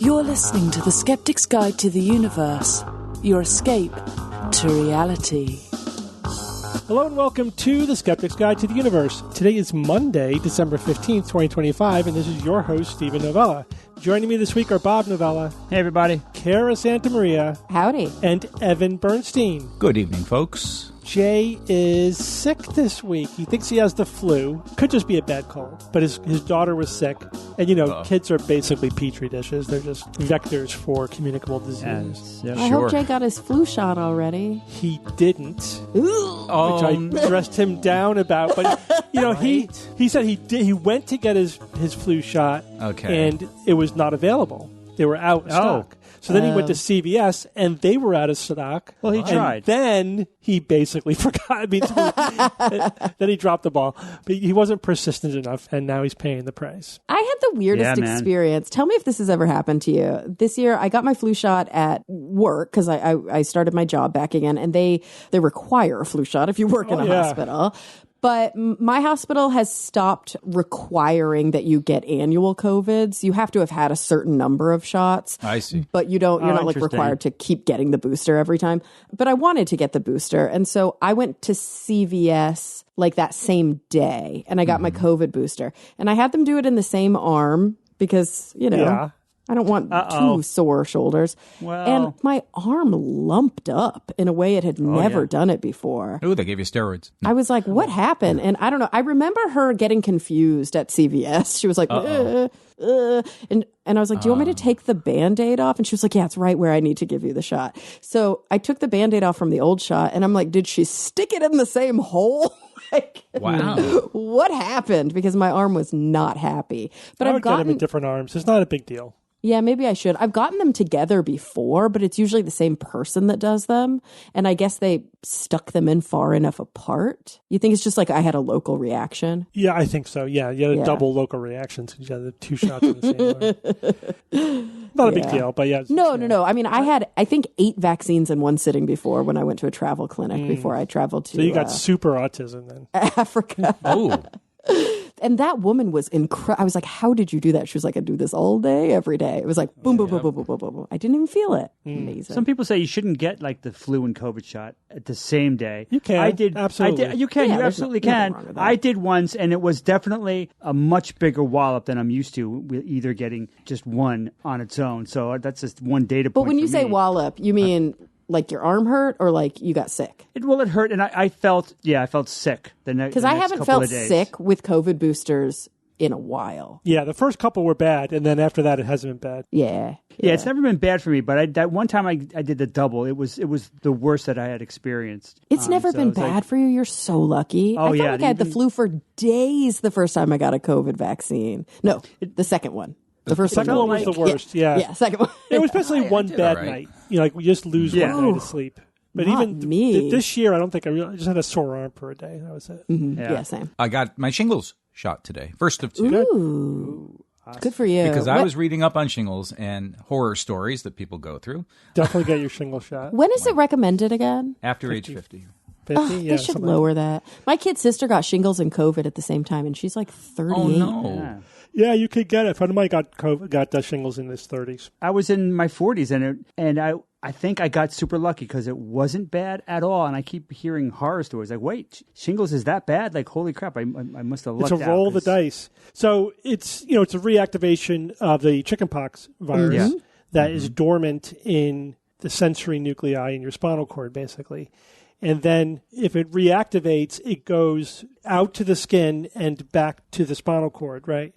You're listening to The Skeptics Guide to the Universe, your escape to reality. Hello and welcome to The Skeptics Guide to the Universe. Today is Monday, December 15th, 2025, and this is your host, Stephen Novella. Joining me this week are Bob Novella. Hey, everybody. Kara Santamaria. Howdy. And Evan Bernstein. Good evening, folks. Jay is sick this week. He thinks he has the flu. Could just be a bad cold. But his daughter was sick. And, kids are basically petri dishes. They're just vectors for communicable disease. Yes. I hope Jay got his flu shot already. He didn't, which I no. dressed him down about. But, he said he went to get his flu shot. Okay. And it was not available. They were out of stock. So then he went to CVS, and they were out of stock. Well, he tried. Then he basically forgot. Then he dropped the ball. But he wasn't persistent enough, and now he's paying the price. I had the weirdest experience. Tell me if this has ever happened to you. This year, I got my flu shot at work because I started my job back again, and they require a flu shot if you work in a hospital. But my hospital has stopped requiring that you get annual COVIDs. You have to have had a certain number of shots. I see. But you're not like required to keep getting the booster every time. But I wanted to get the booster. And so I went to CVS like that same day and I got my COVID booster. And I had them do it in the same arm because, I don't want two sore shoulders. Well. And my arm lumped up in a way it had never done it before. Oh, they gave you steroids. I was like, what happened? And I don't know. I remember her getting confused at CVS. She was like, and I was like, do you want me to take the Band-Aid off? And she was like, yeah, it's right where I need to give you the shot. So I took the Band-Aid off from the old shot and I'm like, did she stick it in the same hole? Wow. What happened? Because my arm was not happy. But I would get them in different arms. It's not a big deal. Yeah, maybe I should. I've gotten them together before, but it's usually the same person that does them. And I guess they stuck them in far enough apart. You think it's just like I had a local reaction? Yeah, I think so. Yeah, you had a double local reaction since you had the two shots in the same arm. Not a big deal, but yeah. No. I mean, I had, I think, 8 vaccines in one sitting before when I went to a travel clinic before I traveled to So you got super autism then. Africa. Oh. And that woman was incredible. I was like, how did you do that? She was like, I do this all day, every day. It was like, boom, boom, boom, boom, boom, boom, boom, boom. I didn't even feel it. Amazing. Some people say you shouldn't get like the flu and COVID shot at the same day. You can. I did. Absolutely. You can. Yeah, you there's absolutely nothing can. wrong with that. I did once, and it was definitely a much bigger wallop than I'm used to, with either getting just one on its own. So that's just one data point. But when you for say me. wallop, you mean like your arm hurt or like you got sick? It hurt, and I felt sick. Because I haven't felt sick with COVID boosters in a while. Yeah, the first couple were bad, and then after that, it hasn't been bad. Yeah, it's never been bad for me, but that one time I did the double. It was the worst that I had experienced. It's never been bad for you. You're so lucky. I felt like I had the flu for days the first time I got a COVID vaccine. No, the second one. The first second one was the worst. Yeah, second one. It was basically one bad night. Like we just lose one night of sleep. But Not even me. This year, I don't think I just had a sore arm for a day. That was it. Mm-hmm. Yeah, same. I got my shingles shot today. First of two. Ooh. Good for you. Because I was reading up on shingles and horror stories that people go through. Definitely get your shingle shot. When is it recommended again? After age 50. 50? Yeah, they should lower that. My kid's sister got shingles and COVID at the same time, and she's like 38. Oh, no. Yeah, you could get it. A friend of mine got COVID, got shingles in his 30s. I was in my 40s, and I think I got super lucky because it wasn't bad at all. And I keep hearing horror stories like, wait, shingles is that bad? Like, holy crap, I must have lucked out. It's a roll of the dice. So it's, it's a reactivation of the chickenpox virus that is dormant in the sensory nuclei in your spinal cord, basically. And then if it reactivates, it goes out to the skin and back to the spinal cord, right?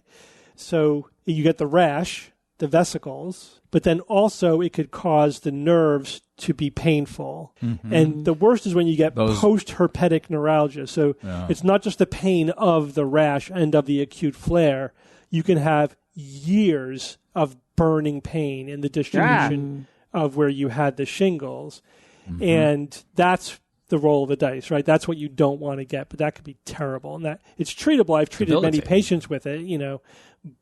So you get the rash, the vesicles, but then also it could cause the nerves to be painful. Mm-hmm. And the worst is when you get post-herpetic neuralgia. So it's not just the pain of the rash and of the acute flare. You can have years of burning pain in the distribution of where you had the shingles. Mm-hmm. And that's the roll of the dice, right? That's what you don't want to get, but that could be terrible. And that it's treatable. I've treated many patients with it,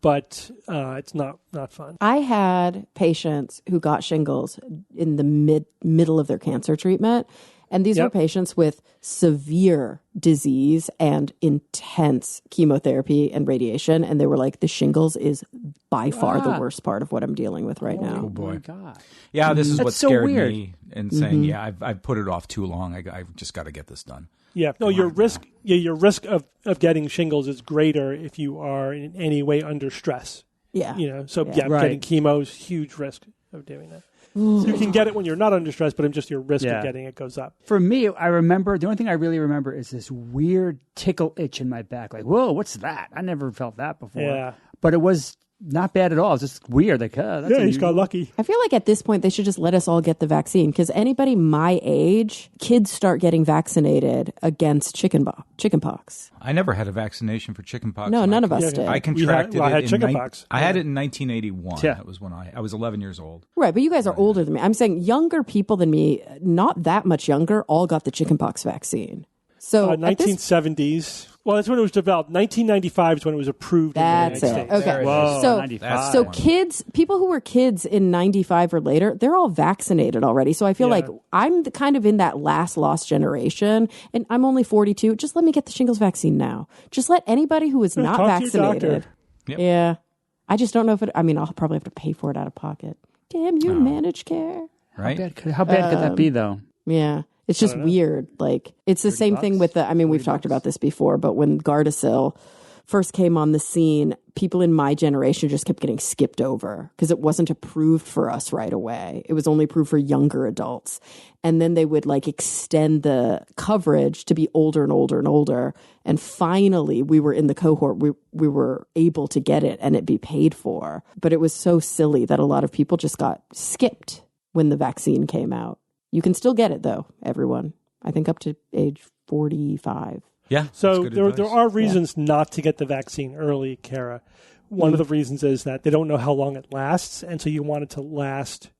but it's not fun. I had patients who got shingles in the middle of their cancer treatment, And these were patients with severe disease and intense chemotherapy and radiation. And they were like, the shingles is by far the worst part of what I'm dealing with right now. Oh, boy. Oh, my God. Yeah, this is That's what so scared weird. me and saying, I've put it off too long. I've just got to get this done. Yeah. No, your risk of getting shingles is greater if you are in any way under stress. Yeah. Getting chemo is huge risk of doing that. So you can get it when you're not under stress, but just your risk of getting it goes up. For me, I remember, the only thing I really remember is this weird tickle itch in my back. Like, whoa, what's that? I never felt that before. Yeah. But it was not bad at all. It was just weird. Like, that's you just got lucky. I feel like at this point they should just let us all get the vaccine, because anybody my age, kids start getting vaccinated against chickenpox. I never had a vaccination for chickenpox. No, none of us did. I contracted I had it chickenpox. I had it in 1981. Yeah. That was when I was 11 years old. Right, but you guys are older than me. I'm saying younger people than me, not that much younger, all got the chickenpox vaccine. So 1970s. Well, that's when it was developed. 1995 is when it was approved in the United States. Okay. Whoa, So kids, people who were kids in 95 or later, they're all vaccinated already. So I feel like I'm kind of in that last lost generation, and I'm only 42. Just let me get the shingles vaccine now. Just let anybody who is not talk to your doctor. vaccinated. Yep. Yeah. I just don't know if it, I'll probably have to pay for it out of pocket. Damn you, managed care. Right? How bad could that be, though? Yeah. It's just weird. Like, it's the same thing with we've talked about this before, but when Gardasil first came on the scene, people in my generation just kept getting skipped over because it wasn't approved for us right away. It was only approved for younger adults. And then they would like extend the coverage to be older and older and older. And finally, we were in the cohort. We were able to get it and it be paid for. But it was so silly that a lot of people just got skipped when the vaccine came out. You can still get it, though, everyone. I think up to age 45. Yeah. So there are reasons not to get the vaccine early, Kara. One of the reasons is that they don't know how long it lasts, and so you want it to last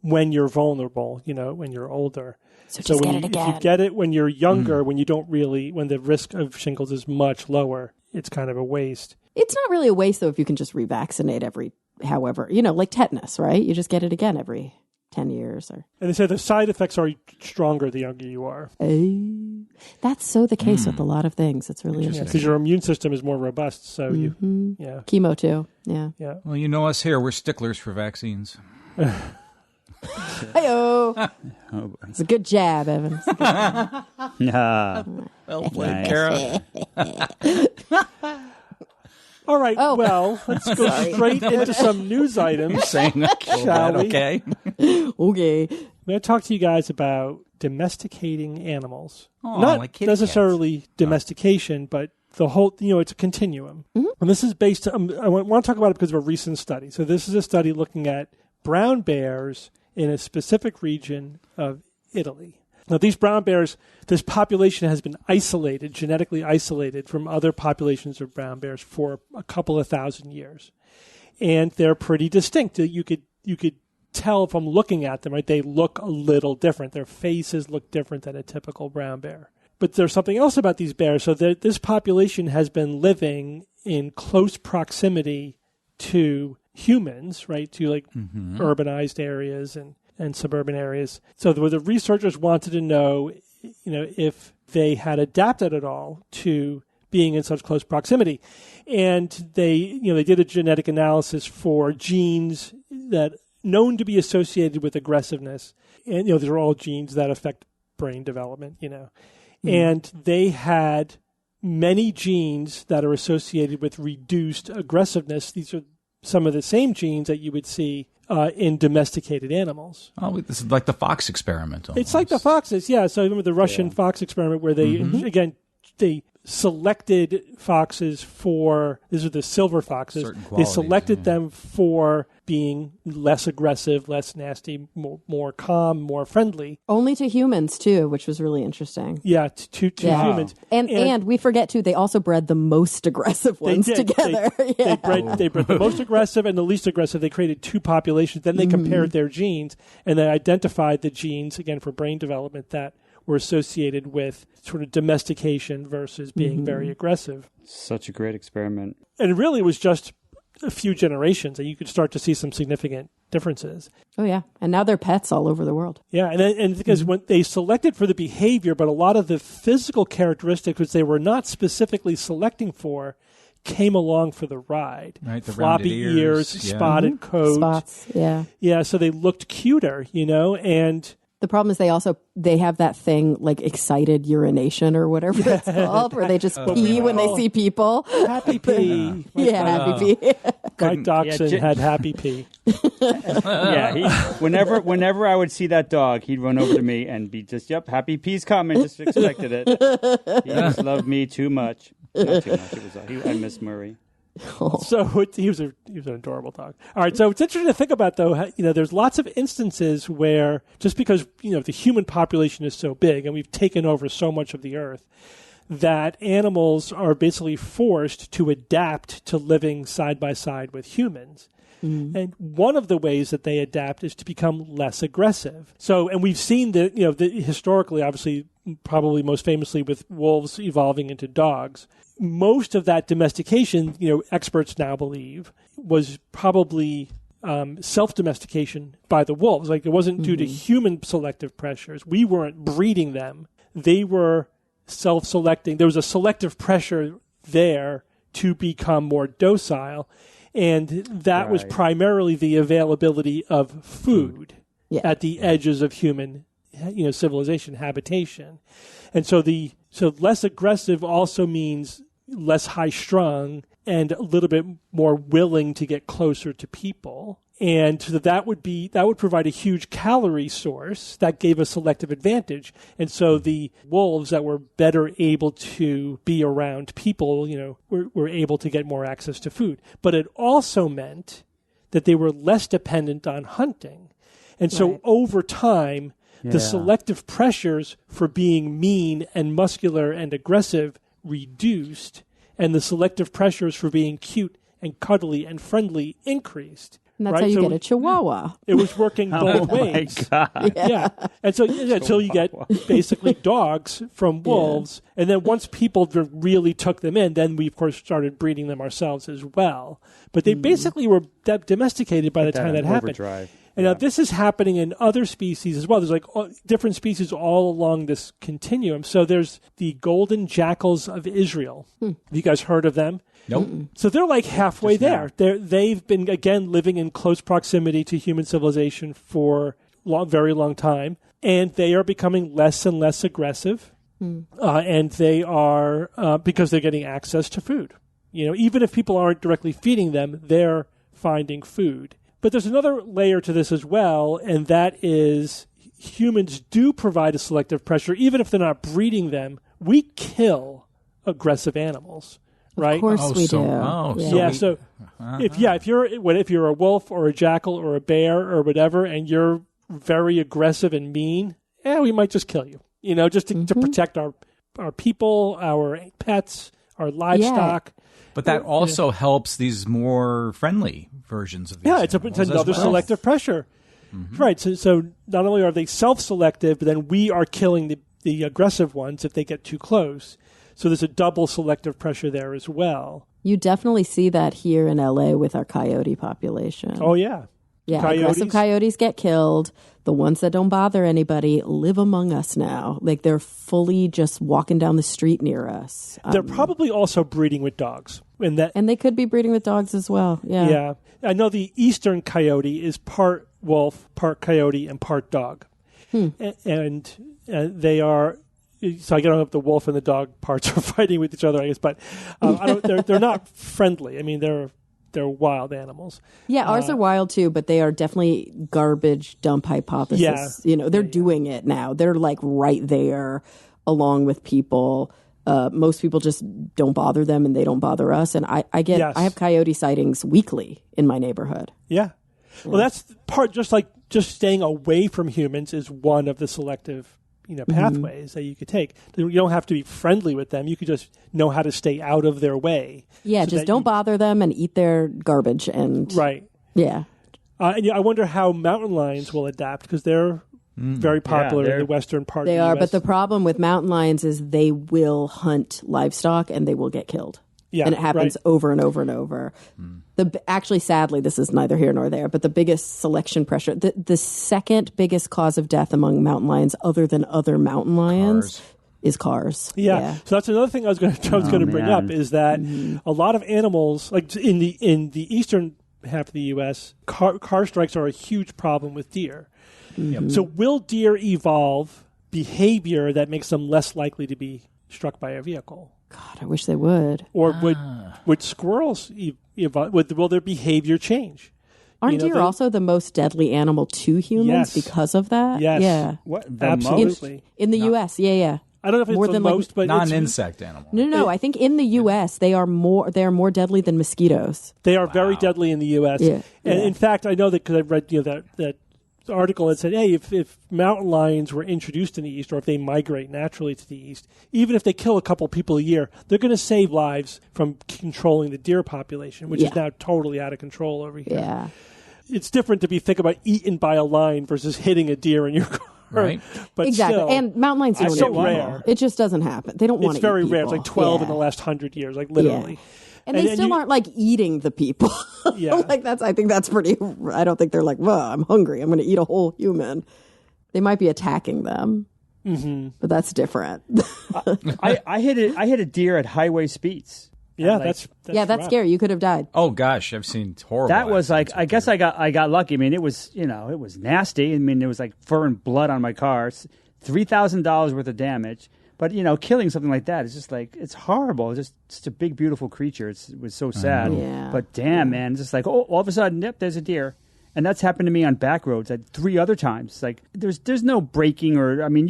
when you're vulnerable, when you're older. So just get it again. If you get it when you're younger, when the risk of shingles is much lower, it's kind of a waste. It's not really a waste, though, if you can just revaccinate however, like tetanus, right? You just get it again every 10 years. And they say the side effects are stronger the younger you are. That's so the case with a lot of things. It's really interesting. Because your immune system is more robust. So chemo too. Yeah. Well, us here, we're sticklers for vaccines. Hey-oh. It's a good jab, Evan. Well played, Kara. All right, let's go straight into some news items. Saying shall we? Okay. Okay. I'm going to talk to you guys about domesticating animals. Not like kitty necessarily domestication, but the whole, it's a continuum. Mm-hmm. And this is based on, I want to talk about it because of a recent study. So this is a study looking at brown bears in a specific region of Italy. Now, these brown bears, this population has been genetically isolated from other populations of brown bears for a couple of thousand years. And they're pretty distinct. You could tell from looking at them, right? They look a little different. Their faces look different than a typical brown bear. But there's something else about these bears. So this population has been living in close proximity to humans, right? To like urbanized areas and suburban areas. So the researchers wanted to know, if they had adapted at all to being in such close proximity. And they did a genetic analysis for genes that known to be associated with aggressiveness. And, these are all genes that affect brain development, And they had many genes that are associated with reduced aggressiveness. These are some of the same genes that you would see in domesticated animals. Oh, this is like the fox experiment. Almost. It's like the foxes, yeah. So I remember the Russian fox experiment where they, they selected foxes these are the silver foxes. They selected them for being less aggressive, less nasty, more calm, more friendly. Only to humans, too, which was really interesting. Yeah, to humans. And we forget, too, they also bred the most aggressive ones together. They bred the most aggressive and the least aggressive. They created two populations. Then they compared their genes and they identified the genes, again, for brain development that were associated with sort of domestication versus being very aggressive. Such a great experiment. And really it was just a few generations, and you could start to see some significant differences. Oh, yeah. And now they're pets all over the world. Yeah, and because when they selected for the behavior, but a lot of the physical characteristics which they were not specifically selecting for came along for the ride. Right, the floppy ears, spotted coat. Spots, yeah. Yeah, so they looked cuter, and... The problem is they have that thing like excited urination or whatever it's called, where they just pee when they see people. Happy pee. Happy pee. My dachshund had happy pee. Whenever I would see that dog, he'd run over to me and be just, yep, happy pee's coming. Just expected it. He just loved me too much. Not too much. I miss Murray. So he was an adorable dog. All right, so it's interesting to think about, though. There's lots of instances where just because the human population is so big and we've taken over so much of the earth, that animals are basically forced to adapt to living side by side with humans. Mm. And one of the ways that they adapt is to become less aggressive. So, and we've seen that historically, obviously, probably most famously with wolves evolving into dogs. Most of that domestication, experts now believe, was probably self-domestication by the wolves. Like, it wasn't due to human selective pressures. We weren't breeding them. They were self-selecting. There was a selective pressure there to become more docile, and that was primarily the availability of food at the edges of human civilization, habitation. And so less aggressive also means less high-strung and a little bit more willing to get closer to people. And so that would provide a huge calorie source that gave a selective advantage. And so the wolves that were better able to be around people, were able to get more access to food. But it also meant that they were less dependent on hunting. And so over time, the selective pressures for being mean and muscular and aggressive reduced, and the selective pressures for being cute and cuddly and friendly increased. And that's how you get a Chihuahua. It was working both ways. Oh, my God. Yeah. And so until you get basically dogs from wolves, and then once people really took them in, then we, of course, started breeding them ourselves as well. But they basically were domesticated by the time that happened. Overdrive. And now this is happening in other species as well. There's like different species all along this continuum. So there's the golden jackals of Israel. Have you guys heard of them? Nope. So they're like halfway there. They've been, again, living in close proximity to human civilization for a very long time. And they are becoming less and less aggressive. And they are, because they're getting access to food. Even if people aren't directly feeding them, they're finding food. But there's another layer to this as well, and that is humans do provide a selective pressure. Even if they're not breeding them, we kill aggressive animals, right? Of course we do. So if you're a wolf or a jackal or a bear or whatever, and you're very aggressive and mean, we might just kill you. Just to protect our people, our pets, our livestock. But that also helps these more friendly versions of these it's another selective pressure. Mm-hmm. Right. So not only are they self-selective, but then we are killing the aggressive ones if they get too close. So there's a double selective pressure there as well. You definitely see that here in LA with our coyote population. Oh, yeah. Yeah, aggressive coyotes get killed. The ones that don't bother anybody live among us now. Like, they're fully just walking down the street near us. They're probably also breeding with dogs. And they could be breeding with dogs as well. Yeah. Yeah. I know the eastern coyote is part wolf, part coyote, and part dog. And they are... So I don't know if the wolf and the dog parts are fighting with each other, I guess. But they're not friendly. I mean, they're wild animals. Yeah, ours are wild too, but they are definitely garbage dump hypothesis. Yeah. They're doing it now. They're like right there along with people. Most people just don't bother them and they don't bother us. And I have coyote sightings weekly in my neighborhood. Yeah. Well, that's part, just staying away from humans is one of the selective pathways that you could take. You don't have to be friendly with them. You could just know how to stay out of their way. Yeah, just don't bother them and eat their garbage. Right. Yeah. And I wonder how mountain lions will adapt, because they're very popular in the western part of the They are, US. but the problem with mountain lions is they will hunt livestock and they will get killed. Yeah, and it happens right. over and over and over. Actually, sadly, this is neither here nor there, but the biggest selection pressure, the second biggest cause of death among mountain lions, other than other mountain lions, is cars. Yeah. So that's another thing I was going to bring up is that a lot of animals, like in the eastern half of the U.S., car strikes are a huge problem with deer. So will deer evolve behavior that makes them less likely to be struck by a vehicle? God, I wish they would. Or would squirrels evolve? Will their behavior change? Aren't deer also the most deadly animal to humans because of that? Yes. Yeah. What? Absolutely. In the U.S., yeah. I don't know if it's more the than most, but non-insect animal. No. I think in the U.S. they are more deadly than mosquitoes. They are very deadly in the U.S. Yeah. And in fact, I know that because I read that article that said, hey, if mountain lions were introduced in the East, or if they migrate naturally to the East, even if they kill a couple people a year, they're going to save lives from controlling the deer population, which is now totally out of control over here. Yeah. It's different to be thinking about eaten by a lion versus hitting a deer in your car. Right. But exactly. still, And mountain lions don't it's so eat rare. people. It just doesn't happen. They don't want to It's very eat rare. It's people. like 12 in the last 100 years, like literally. Yeah. And they still aren't like eating the people. Yeah. Like I think that's pretty, I don't think they're like, well, I'm hungry, I'm going to eat a whole human. They might be attacking them. But that's different. I hit a deer at highway speeds. Yeah, Like, that's scary. You could have died. Oh gosh, I've seen horrible. that was like, accidents I with guess deer. I got lucky. I mean, it was nasty. I mean, there was like fur and blood on my car. $3,000 worth of damage. But killing something like that is just like, it's horrible. It's just a big, beautiful creature. It was so sad. Yeah. But damn, man, it's just like, all of a sudden, yep, there's a deer. And that's happened to me on back roads like 3 other times. Like there's no braking or, I mean,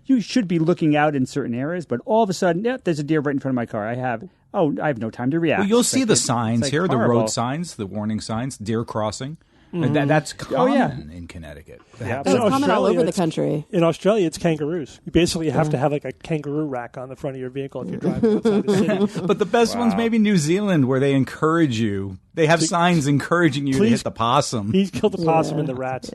you should be looking out in certain areas, but all of a sudden, yep, there's a deer right in front of my car. I have no time to react. Well, you'll It's see like, the it's signs like here, the horrible. road signs, the warning signs, deer crossing. That's common in Connecticut. Yeah. It's common all over the it's- country. In Australia, it's kangaroos. You basically have to have like a kangaroo rack on the front of your vehicle if you're driving outside the city. But the best one's maybe New Zealand, where they encourage you. They have signs encouraging you to hit the possum. He's killed the possum and the rats.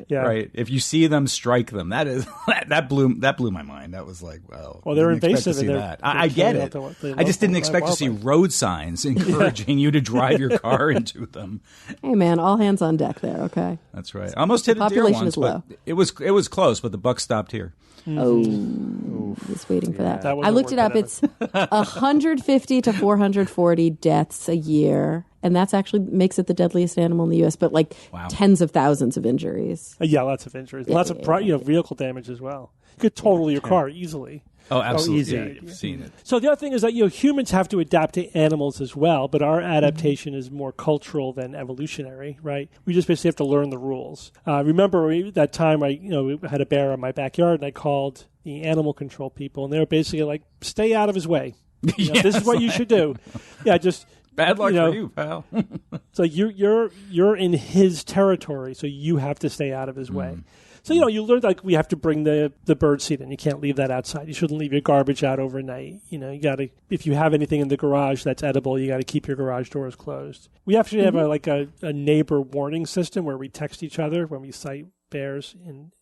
Yeah. Right. If you see them, strike them. That is that blew my mind. That was like, wow. Well, they're Didn't expect to invasive see and that. they're I get killing it. out the I just didn't local expect to see wildlife. road signs encouraging you to drive your car into them. Hey, man, all hands on deck there, okay? That's right. I almost hit a deer Population once, is low. but it was close. But the buck stopped here. Oh, just waiting for that. That wasn't I looked it up. worth It's 150 to 440 deaths a year. And that's actually makes it the deadliest animal in the U.S., but like tens of thousands of injuries. Yeah, lots of injuries. Lots of vehicle damage as well. You could total your car easily. Oh, absolutely. easy. Yeah, you've seen it. So the other thing is that humans have to adapt to animals as well, but our adaptation is more cultural than evolutionary, right? We just basically have to learn the rules. Remember that time I had a bear in my backyard, and I called the animal control people, and they were basically like, "Stay out of his way. This is what you should do." Yeah, just bad luck for you, pal. So you're in his territory, so you have to stay out of his way. So, you learn we have to bring the bird seed in. You can't leave that outside. You shouldn't leave your garbage out overnight. You got to, if you have anything in the garage that's edible, you got to keep your garage doors closed. We actually have a neighbor warning system where we text each other when we sight bears in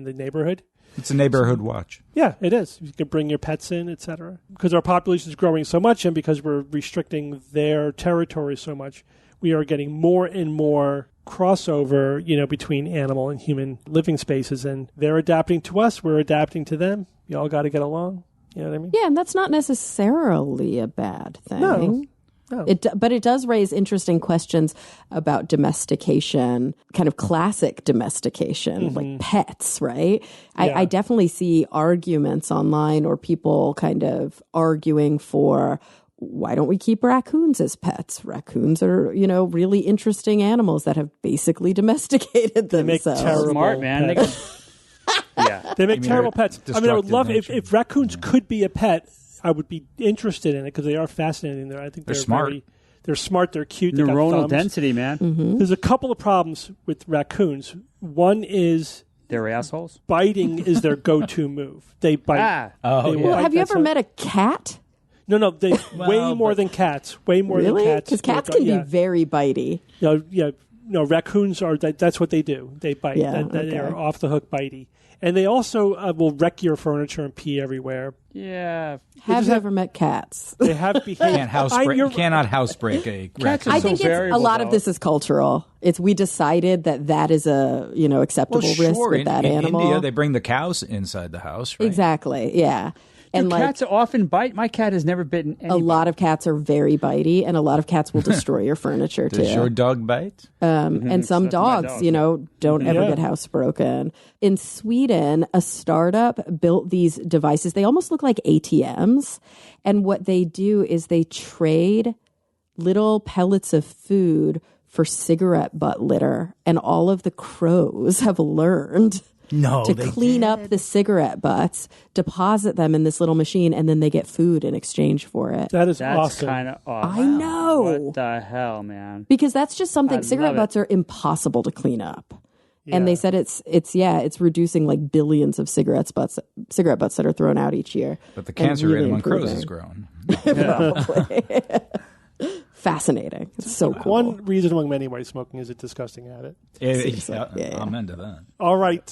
the neighborhood. It's a neighborhood watch. Yeah, it is. You can bring your pets in, etc. Because our population is growing so much, and because we're restricting their territory so much, we are getting more and more crossover, between animal and human living spaces, and they're adapting to us. We're adapting to them. You all got to get along. You know what I mean? Yeah, and that's not necessarily a bad thing. No. But it does raise interesting questions about domestication, kind of classic domestication, like pets, right? I definitely see arguments online or people kind of arguing for, why don't we keep raccoons as pets? Raccoons are, really interesting animals that have basically domesticated themselves. They make terrible Smart, man. pets. They make terrible pets. I mean, I would love if raccoons could be a pet. I would be interested in it because they are fascinating. I think they're smart. They're smart. They're cute. They got Neuronal thumbs. density, man. There's a couple of problems with raccoons. One is They're assholes. biting is their go-to move. They bite. Oh, They yeah. will Well, bite. have you That's ever a- met a cat? No, way more than cats. Way more Really? than cats. Because cats can be very bitey. No, raccoons are that's what they do. They bite. Yeah, They're off the hook bitey. And they also will wreck your furniture and pee everywhere. Yeah. Have you ever met cats? They have behaved. Cannot housebreak a raccoon. I think a lot of this is cultural. We decided that is a acceptable risk with that animal. In India, they bring the cows inside the house, right? Exactly. Yeah. And cats often bite. My cat has never bitten anybody. A lot of cats are very bitey, and a lot of cats will destroy your furniture too. Does your dog bite? And some dogs, don't ever get housebroken. In Sweden, a startup built these devices. They almost look like ATMs, and what they do is they trade little pellets of food for cigarette butt litter, and all of the crows have learned to clean up the cigarette butts, deposit them in this little machine, and then they get food in exchange for it. That's awesome. Kind of awesome. I know. What the hell, man? Because that's just something. Cigarette butts are impossible to clean up. Yeah. And they said it's reducing like billions of cigarette butts that are thrown out each year. But the cancer rate among crows has grown. Probably. Fascinating. It's so cool. One reason among many why smoking is a disgusting habit. I'm into that. All right.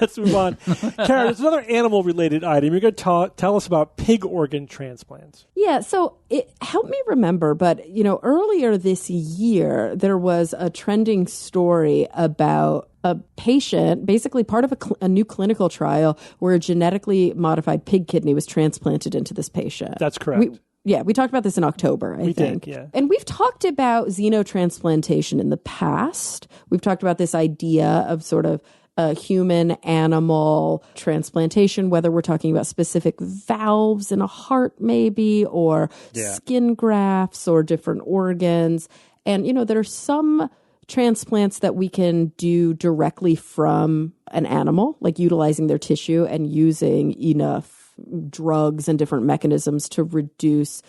Let's move on. Kara, there's another animal-related item. You're going to tell us about pig organ transplants. Yeah, so it helped me remember, but, earlier this year, there was a trending story about a patient, basically part of a new clinical trial where a genetically modified pig kidney was transplanted into this patient. That's correct. We talked about this in October, I think. Did, yeah. And we've talked about xenotransplantation in the past. We've talked about this idea of sort of a human-animal transplantation, whether we're talking about specific valves in a heart maybe, or skin grafts or different organs. And, there are some transplants that we can do directly from an animal, like utilizing their tissue and using enough drugs and different mechanisms to reduce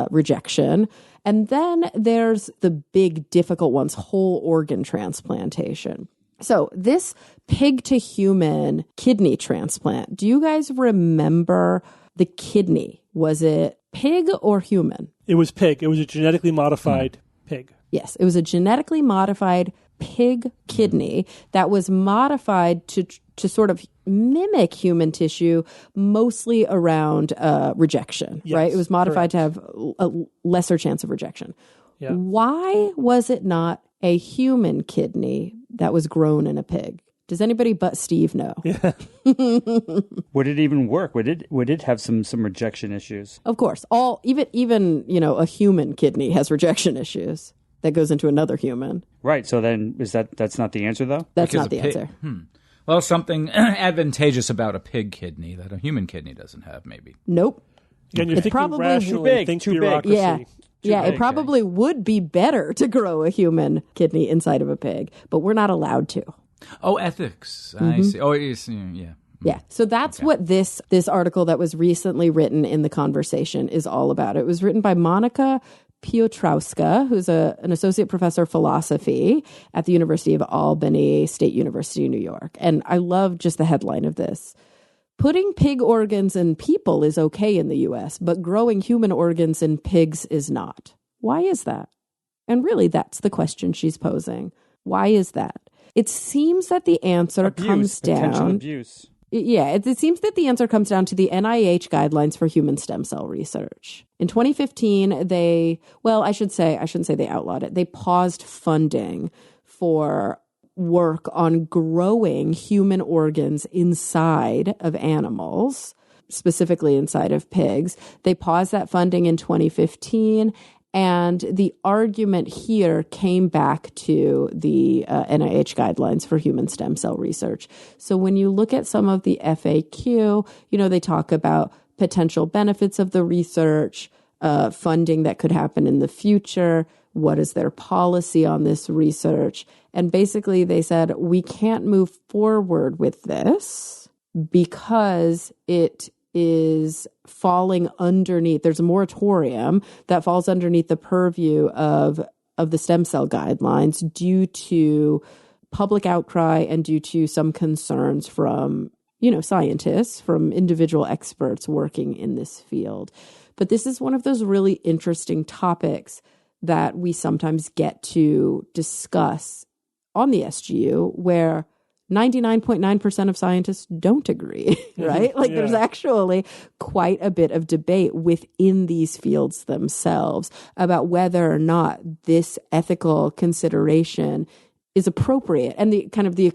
rejection. And then there's the big difficult ones, whole organ transplantation. So this pig to human kidney transplant, do you guys remember the kidney? Was it pig or human? It was pig. It was a genetically modified pig. Yes, it was a genetically modified pig kidney that was modified to sort of mimic human tissue, mostly around rejection, right? It was modified to have a lesser chance of rejection. Yeah. Why was it not a human kidney that was grown in a pig? Does anybody but Steve know? Yeah. Would it even work? Would it have some rejection issues? Of course. Even a human kidney has rejection issues that goes into another human. Right. So then that's not the answer though? That's not the answer. Well, something advantageous about a pig kidney that a human kidney doesn't have, maybe. Nope. Again, you're thinking rationally, think bureaucracy. Yeah, it probably would be better to grow a human kidney inside of a pig, but we're not allowed to. Oh, ethics. I see. Oh, yeah. Yeah, so that's what this article that was recently written in The Conversation is all about. It was written by Monica Piotrowska, who's an associate professor of philosophy at the University of Albany State University, New York. And I love just the headline of this. Putting pig organs in people is okay in the U.S., but growing human organs in pigs is not. Why is that? And really, that's the question she's posing. Why is that? It seems that the answer comes down... Potential abuse. Yeah, it seems that the answer comes down to the NIH guidelines for human stem cell research. In 2015, I shouldn't say they outlawed it. They paused funding for work on growing human organs inside of animals, specifically inside of pigs. They paused that funding in 2015. And the argument here came back to the NIH guidelines for human stem cell research. So when you look at some of the FAQ, they talk about potential benefits of the research, funding that could happen in the future. What is their policy on this research? And basically they said, we can't move forward with this because it is falling underneath, there's a moratorium that falls underneath the purview of the stem cell guidelines due to public outcry and due to some concerns from, scientists, from individual experts working in this field. But this is one of those really interesting topics that we sometimes get to discuss on the SGU where 99.9% of scientists don't agree, right? Like there's actually quite a bit of debate within these fields themselves about whether or not this ethical consideration is appropriate and the kind of the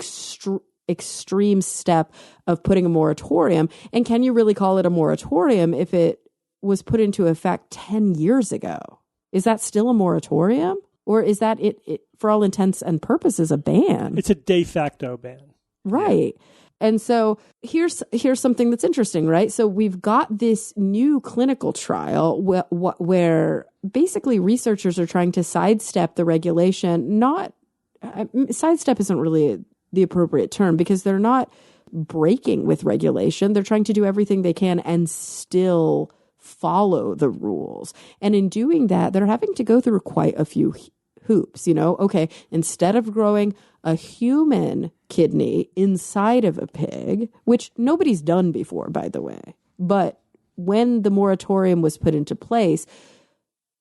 extreme step of putting a moratorium. And can you really call it a moratorium if it was put into effect 10 years ago? Is that still a moratorium? Or is that it for all intents and purposes, a ban? It's a de facto ban. Right. And so here's something that's interesting, right? So we've got this new clinical trial where basically researchers are trying to sidestep the regulation. Sidestep isn't really the appropriate term because they're not breaking with regulation. They're trying to do everything they can and still follow the rules. And in doing that, they're having to go through quite a few hoops, okay, instead of growing a human kidney inside of a pig, which nobody's done before, by the way. But when the moratorium was put into place,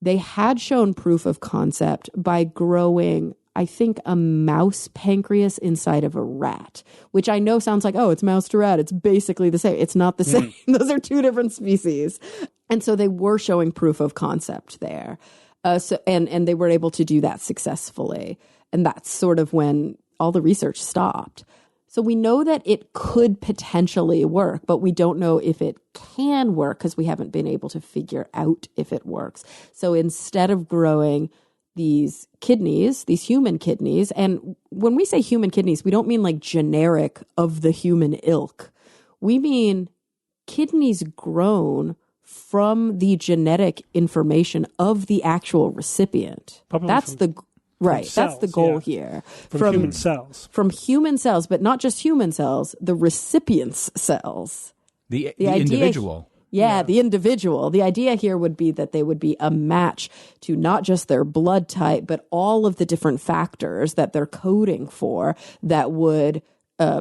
they had shown proof of concept by growing, I think, a mouse pancreas inside of a rat, which I know sounds like, oh, it's mouse to rat. It's basically the same. It's not the same. Those are two different species. And so they were showing proof of concept there. And they were able to do that successfully. And that's sort of when all the research stopped. So we know that it could potentially work, but we don't know if it can work because we haven't been able to figure out if it works. So instead of growing these kidneys, these human kidneys, and when we say human kidneys, we don't mean like generic of the human ilk. We mean kidneys grown from the genetic information of the actual recipient. That's the goal here. From human cells. From human cells, but not just human cells, the recipient's cells. The individual. The individual. The idea here would be that they would be a match to not just their blood type, but all of the different factors that they're coding for that would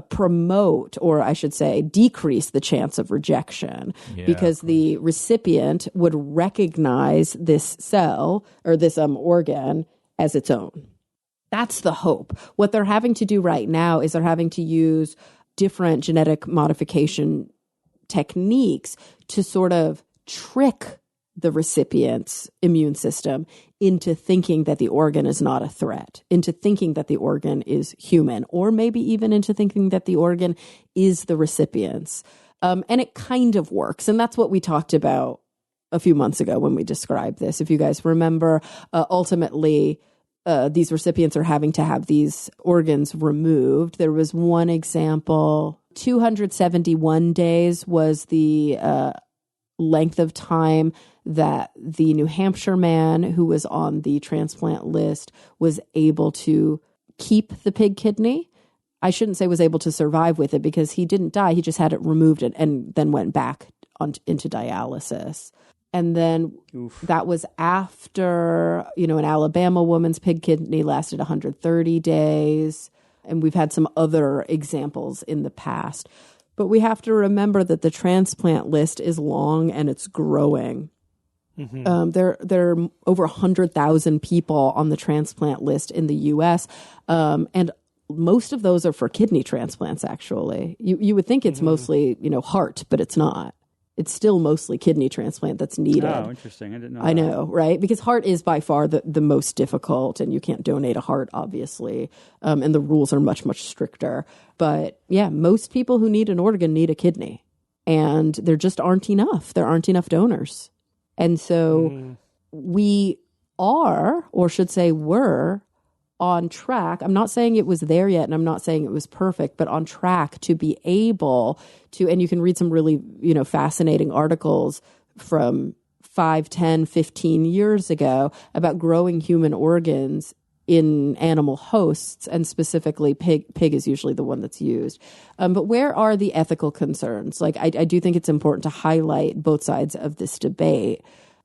promote, or I should say, decrease the chance of rejection because the recipient would recognize this cell or this organ as its own. That's the hope. What they're having to do right now is they're having to use different genetic modification techniques to sort of trick the recipient's immune system into thinking that the organ is not a threat, into thinking that the organ is human, or maybe even into thinking that the organ is the recipient's. And it kind of works. And that's what we talked about a few months ago when we described this. If you guys remember, ultimately, these recipients are having to have these organs removed. There was one example, 271 days was the length of time that the New Hampshire man who was on the transplant list was able to keep the pig kidney. I shouldn't say was able to survive with it because he didn't die. He just had it removed and then went back into dialysis. And then that was after, an Alabama woman's pig kidney lasted 130 days. And we've had some other examples in the past. But we have to remember that the transplant list is long and it's growing. Mm-hmm. There are over 100,000 people on the transplant list in the U.S., and most of those are for kidney transplants, actually. You would think it's mostly, heart, but it's not. It's still mostly kidney transplant that's needed. Oh, interesting. I didn't know that. I know, right? Because heart is by far the most difficult, and you can't donate a heart, obviously. And the rules are much, much stricter. But yeah, most people who need an organ need a kidney. And there just aren't enough. There aren't enough donors. And so we are, or should say were, on track. I'm not saying it was there yet, and I'm not saying it was perfect, but on track to be able to, and you can read some really, fascinating articles from 5, 10, 15 years ago about growing human organs in animal hosts, and specifically pig is usually the one that's used. But where are the ethical concerns? Like, I do think it's important to highlight both sides of this debate.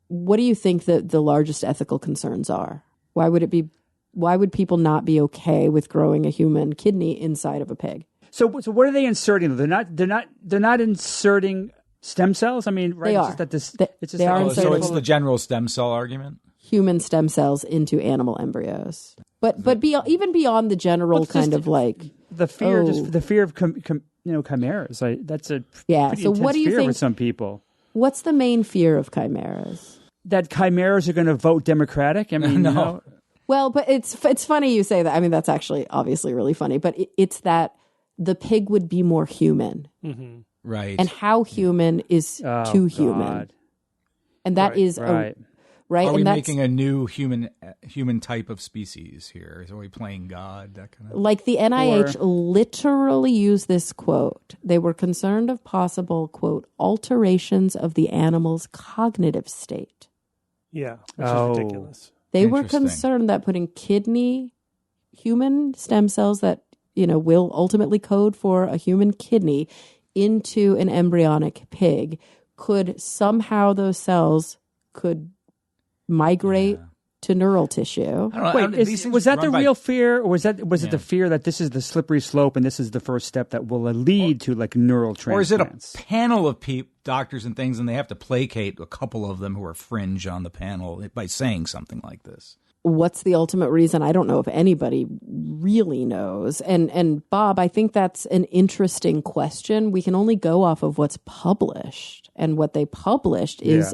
What do you think that the largest ethical concerns are? Why would people not be okay with growing a human kidney inside of a pig? So what are they inserting? They're not inserting stem cells. I mean, right? They are. It's just that they are so it's the general stem cell argument. human stem cells into animal embryos. But even beyond the general kind of like the fear, just the fear of chimeras. That's a pretty So what do you fear think with some people? What's the main fear of chimeras? That chimeras are going to vote Democratic. I mean, no. Well, but it's funny you say that. I mean, that's actually obviously really funny. But it's that the pig would be more human, right? And how human is too human, God. And that is right. Right? Are and we that's, making a new human type of species here? Are we playing God? That kind of like the NIH literally used this quote. They were concerned of possible, quote, alterations of the animal's cognitive state. Yeah, which is ridiculous. They were concerned that putting human stem cells that, will ultimately code for a human kidney into an embryonic pig could somehow those cells could migrate to neural tissue. Wait, was that the real fear, or was it the fear that this is the slippery slope and this is the first step that will lead to like neural transplants? Or is it a panel of doctors and things, and they have to placate a couple of them who are fringe on the panel by saying something like this? What's the ultimate reason? I don't know if anybody really knows. And Bob, I think that's an interesting question. We can only go off of what's published, and what they published is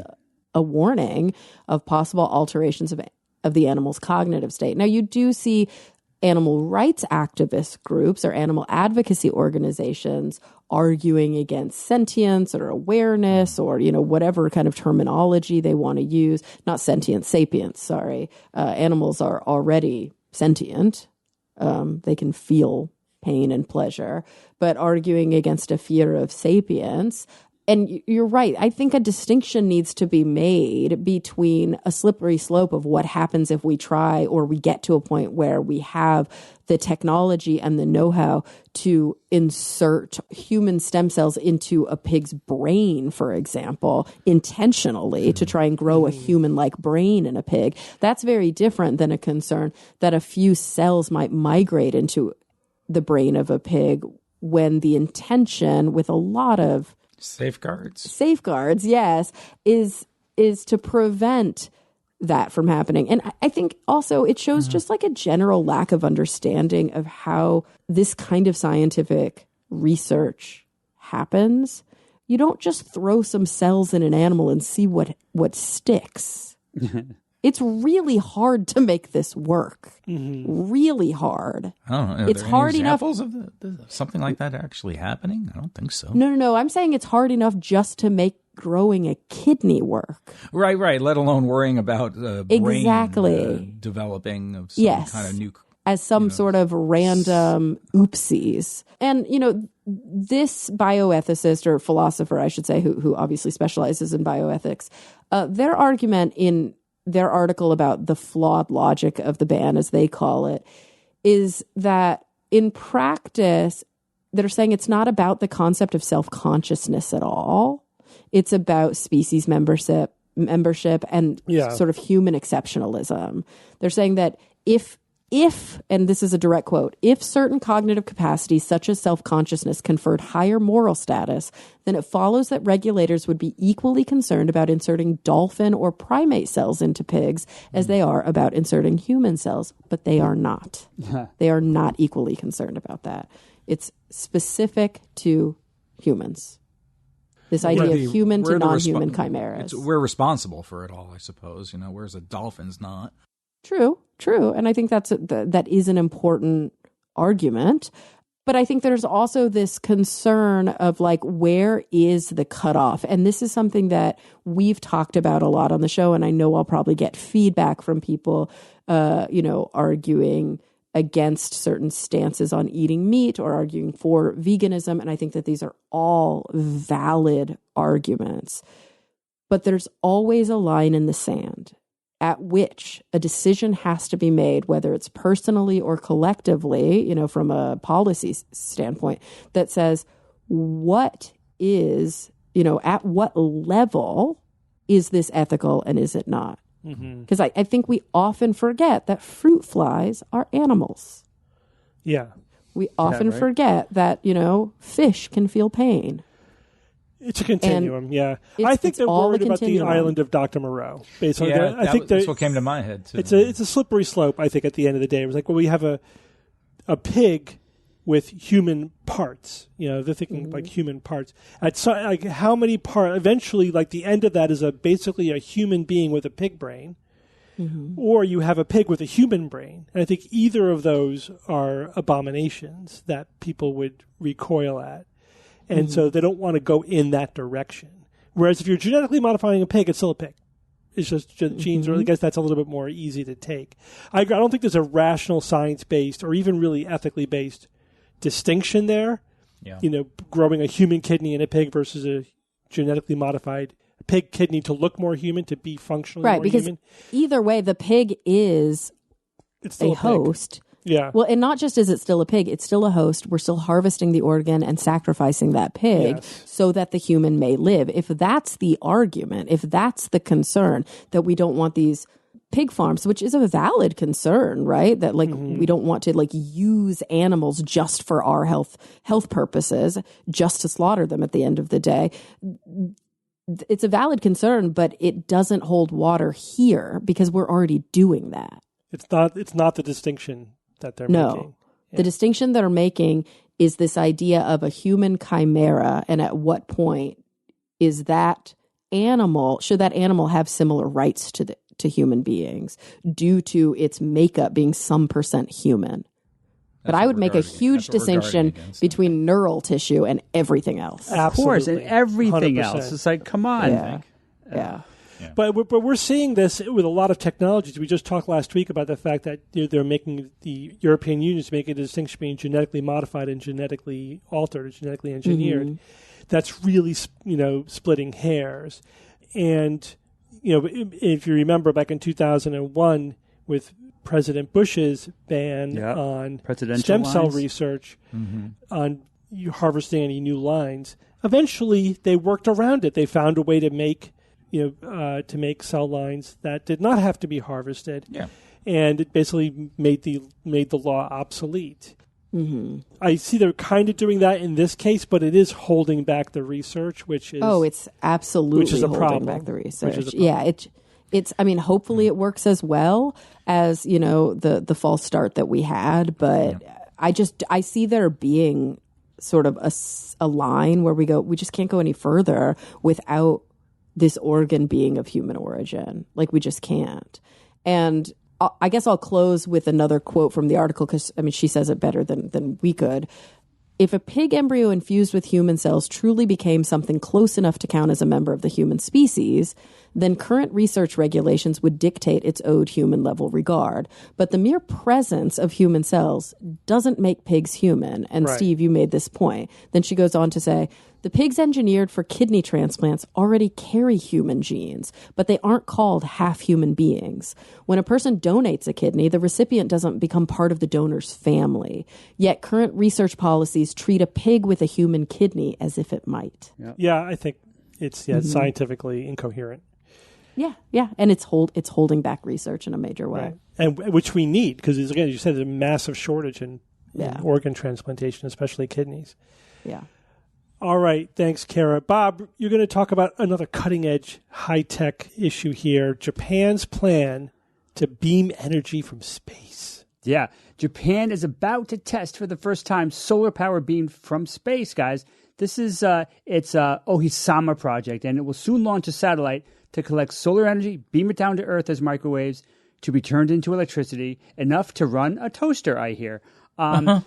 a warning of possible alterations of the animal's cognitive state. Now, you do see animal rights activist groups or animal advocacy organizations arguing against sentience or awareness or, whatever kind of terminology they want to use. Not sentience, sapience, sorry. Animals are already sentient. They can feel pain and pleasure, but arguing against a fear of sapience. And you're right. I think a distinction needs to be made between a slippery slope of what happens if we try or we get to a point where we have the technology and the know-how to insert human stem cells into a pig's brain, for example, intentionally to try and grow a human-like brain in a pig. That's very different than a concern that a few cells might migrate into the brain of a pig when the intention, with a lot of Safeguards, yes, is to prevent that from happening. And I think also it shows just like a general lack of understanding of how this kind of scientific research happens. You don't just throw some cells in an animal and see what sticks. It's really hard to make this work. Really hard. I don't know. It's hard enough. Examples of something like that actually happening? I don't think so. No. I'm saying it's hard enough just to make growing a kidney work. Right. Let alone worrying about brain developing of some kind of new. As some sort of random oopsies. And, this bioethicist or philosopher, I should say, who obviously specializes in bioethics, their argument in their article about the flawed logic of the ban, as they call it, is that in practice, they're saying it's not about the concept of self-consciousness at all. It's about species membership and sort of human exceptionalism. They're saying that if, and this is a direct quote, if certain cognitive capacities such as self-consciousness conferred higher moral status, then it follows that regulators would be equally concerned about inserting dolphin or primate cells into pigs as they are about inserting human cells, but they are not. They are not equally concerned about that. It's specific to humans. This idea of human to non-human chimeras. We're responsible for it all, I suppose, whereas the dolphin's not. True. And I think that is an important argument. But I think there's also this concern of like, where is the cutoff? And this is something that we've talked about a lot on the show. And I know I'll probably get feedback from people, arguing against certain stances on eating meat or arguing for veganism. And I think that these are all valid arguments. But there's always a line in the sand at which a decision has to be made, whether it's personally or collectively, from a policy standpoint, that says what is, at what level is this ethical and is it not? Because I think we often forget that fruit flies are animals. Yeah. We often forget that, fish can feel pain. It's a continuum, yeah. I think they're worried about the island of Dr. Moreau. Based on I think that's what came to my head, too. It's a slippery slope, I think, at the end of the day. It was like, well, we have a pig with human parts. They're thinking like human parts. Like how many parts? Eventually, like the end of that is basically a human being with a pig brain. Or you have a pig with a human brain. And I think either of those are abominations that people would recoil at. And so they don't want to go in that direction. Whereas if you're genetically modifying a pig, it's still a pig. It's just genes, or I guess that's a little bit more easy to take. I don't think there's a rational science-based or even really ethically based distinction there. Yeah. Growing a human kidney in a pig versus a genetically modified pig kidney to look more human, to be functionally more human. Either way, the pig is a host. Yeah. Well, and not just is it still a pig, it's still a host. We're still harvesting the organ and sacrificing that pig so that the human may live. If that's the argument, if that's the concern, that we don't want these pig farms, which is a valid concern, right? That we don't want to use animals just for our health purposes, just to slaughter them at the end of the day. It's a valid concern, but it doesn't hold water here because we're already doing that. It's not the distinction that they're making. The distinction they're making is this idea of a human chimera, and at what point is that animal, should that animal have similar rights to human beings due to its makeup being some % human? But I would make a huge distinction between neural tissue and everything else. Absolutely. Of course, and everything 100%. else. It's like, come on. Yeah. But we're seeing this with a lot of technologies. We just talked last week about the fact that they're making the European Union is making a distinction between genetically modified and genetically altered or genetically engineered. That's really splitting hairs. And if you remember back in 2001 with President Bush's ban on stem cell research on harvesting any new lines, eventually they worked around it. They found a way to make cell lines that did not have to be harvested, and it basically made the law obsolete. I see they're kind of doing that in this case, but it is holding back the research, which is it's absolutely holding back the research. It's. I mean, hopefully it works as well as the false start that we had, but I see there being sort of a line where we just can't go any further without this organ being of human origin. We just can't. And I guess I'll close with another quote from the article because, she says it better than we could. If a pig embryo infused with human cells truly became something close enough to count as a member of the human species, then current research regulations would dictate its owed human-level regard. But the mere presence of human cells doesn't make pigs human. And Steve, you made this point. Then she goes on to say, the pigs engineered for kidney transplants already carry human genes, but they aren't called half-human beings. When a person donates a kidney, the recipient doesn't become part of the donor's family. Yet current research policies treat a pig with a human kidney as if it might. Yeah, I think it's scientifically incoherent. Yeah, and it's holding back research in a major way. Right. And which we need, because again, you said there's a massive shortage in organ transplantation, especially kidneys. Yeah. All right, thanks, Kara. Bob, you're going to talk about another cutting-edge, high-tech issue here, Japan's plan to beam energy from space. Yeah, Japan is about to test for the first time solar power beamed from space, guys. This is it's Ohisama project, and it will soon launch a satellite to collect solar energy, beam it down to Earth as microwaves to be turned into electricity, enough to run a toaster, I hear.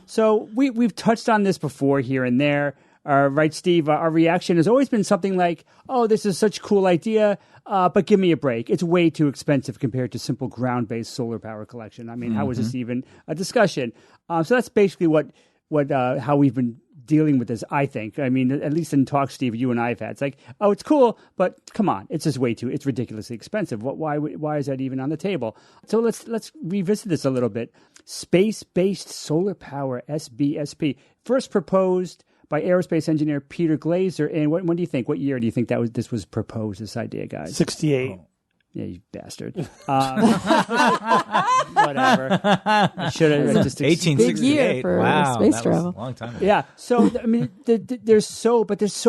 So we've touched on this before here and there. Right, Steve? Our reaction has always been something like, oh, this is such a cool idea, but give me a break. It's way too expensive compared to simple ground-based solar power collection. I mean, how is this even a discussion? So that's basically how we've been dealing with this, I think. I mean, at least in talks, Steve, you and I have had. It's like, oh, it's cool, but come on, it's just it's ridiculously expensive. Why is that even on the table? So let's revisit this a little bit. Space-based solar power, SBSP, first proposed by aerospace engineer Peter Glazer. And when do you think? What year do you think this was proposed? This idea, guys? 68. Yeah, you bastard. Whatever. I should have just 1868. Big year for wow, space that travel. was a long time ago. Yeah. So I mean, there's so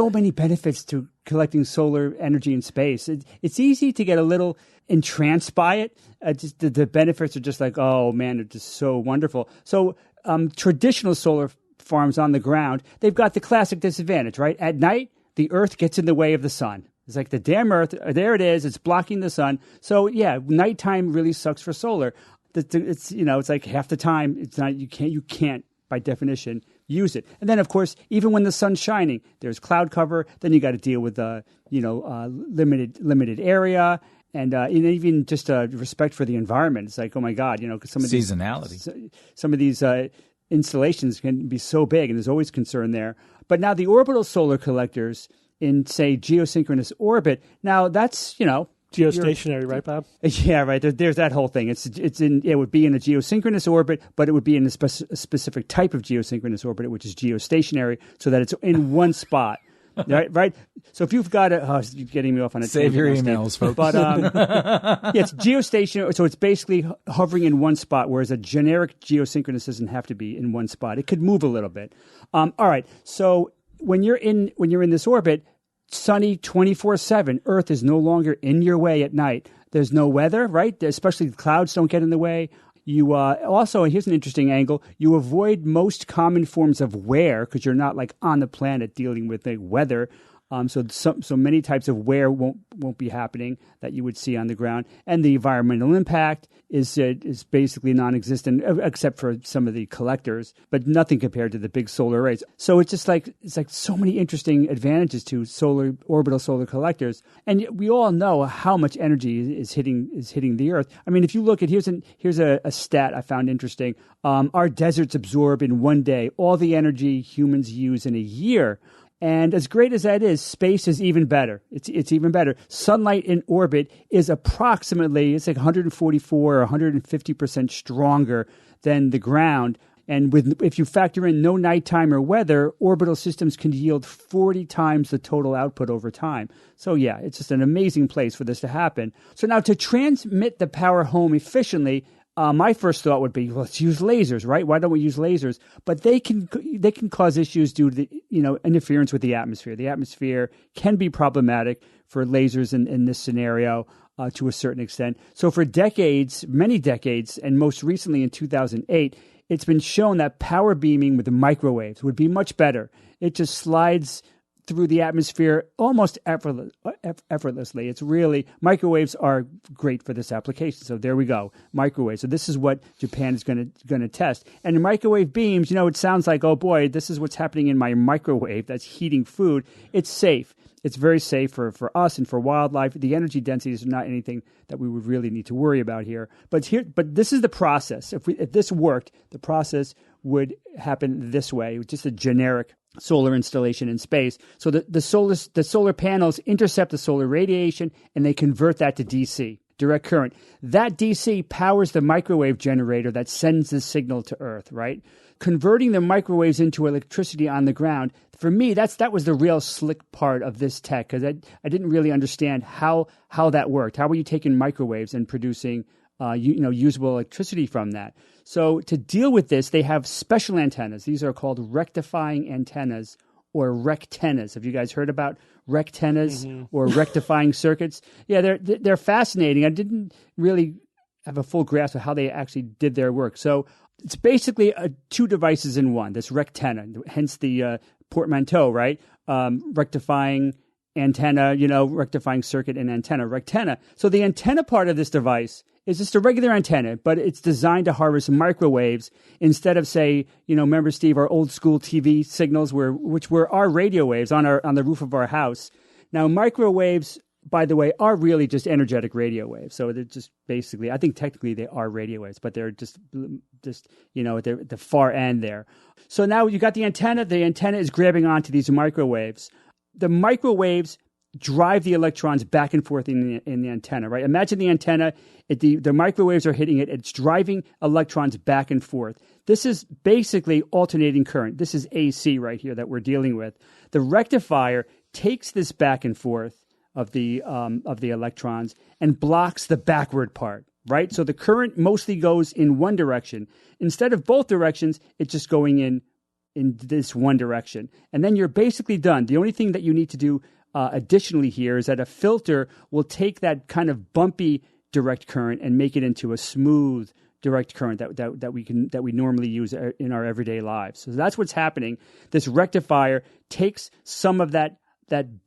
many benefits to collecting solar energy in space. It's easy to get a little entranced by it. Just the benefits are just like, oh man, they're just so wonderful. So traditional solar farms on the ground, they've got the classic disadvantage, right? At night, the Earth gets in the way of the sun. It's like the damn Earth, there it is, it's blocking the sun. So yeah, nighttime really sucks for solar. It's it's like half the time it's not you can't by definition use it. And then of course, even when the sun's shining, there's cloud cover, then you got to deal with limited area and even just respect for the environment. It's like, oh my God, cuz some of these seasonality. Some of these installations can be so big and there's always concern there. But now the orbital solar collectors in, say, geosynchronous orbit. Now that's, geostationary, right, Bob? Yeah, right. There's that whole thing. It would be in a geosynchronous orbit, but it would be in a specific type of geosynchronous orbit, which is geostationary, so that it's in one spot. Right. So if you've got you're getting me off on a save your emails, folks. But it's geostationary, so it's basically hovering in one spot, whereas a generic geosynchronous doesn't have to be in one spot. It could move a little bit. All right. So when you're in this orbit, sunny 24/7, Earth is no longer in your way at night. There's no weather, right? Especially the clouds don't get in the way. You also, and here's an interesting angle, you avoid most common forms of wear because you're not like on the planet dealing with the weather. So many types of wear won't be happening that you would see on the ground, and the environmental impact is non-existent except for some of the collectors, but nothing compared to the big solar arrays. So it's like so many interesting advantages to orbital solar collectors, and we all know how much energy is hitting the Earth. I mean, if you look at here's a stat I found interesting. Our deserts absorb in one day all the energy humans use in a year. And as great as that is, space is even better. It's even better. Sunlight in orbit is approximately, it's like 144 or 150% stronger than the ground. And if you factor in no nighttime or weather, orbital systems can yield 40 times the total output over time. So yeah, it's just an amazing place for this to happen. So now to transmit the power home efficiently, my first thought would be, let's use lasers, right? Why don't we use lasers? But they can cause issues due to the, interference with the atmosphere. The atmosphere can be problematic for lasers in this scenario to a certain extent. So for decades, many decades, and most recently in 2008, it's been shown that power beaming with the microwaves would be much better. It just slides through the atmosphere almost effortlessly. It's really, microwaves are great for this application. So there we go, microwaves. So this is what Japan is going to test. And the microwave beams, it sounds like, oh boy, this is what's happening in my microwave that's heating food. It's safe. It's very safe for us and for wildlife. The energy densities are not anything that we would really need to worry about here. But this is the process. If this worked, the process would happen this way, just a generic solar installation in space. So the solar panels intercept the solar radiation and they convert that to DC, direct current. That DC powers the microwave generator that sends the signal to Earth, right? Converting the microwaves into electricity on the ground, for me, that was the real slick part of this tech, because I didn't really understand how that worked. How were you taking microwaves and producing usable electricity from that? So to deal with this, they have special antennas. These are called rectifying antennas or rectennas. Have you guys heard about rectennas or rectifying circuits? Yeah, they're fascinating. I didn't really have a full grasp of how they actually did their work. So it's basically two devices in one, this rectenna, hence the portmanteau, right? Rectifying antenna, rectifying circuit and antenna, rectenna. So the antenna part of this device is just a regular antenna, but it's designed to harvest microwaves instead of, say, remember, Steve, our old school TV signals, which were our radio waves on the roof of our house. Now, microwaves, by the way, are really just energetic radio waves. So they're just basically, I think technically they are radio waves, but they're just at the far end there. So now you got the antenna. The antenna is grabbing onto these microwaves. The microwaves drive the electrons back and forth in the antenna, right? Imagine the antenna, the microwaves are hitting it, it's driving electrons back and forth. This is basically alternating current. This is AC right here that we're dealing with. The rectifier takes this back and forth of the electrons and blocks the backward part, right? So the current mostly goes in one direction. Instead of both directions, it's just going in this one direction. And then you're basically done. The only thing that you need to do additionally here is that a filter will take that kind of bumpy direct current and make it into a smooth direct current that we normally use in our everyday lives. So that's what's happening. This rectifier takes some of that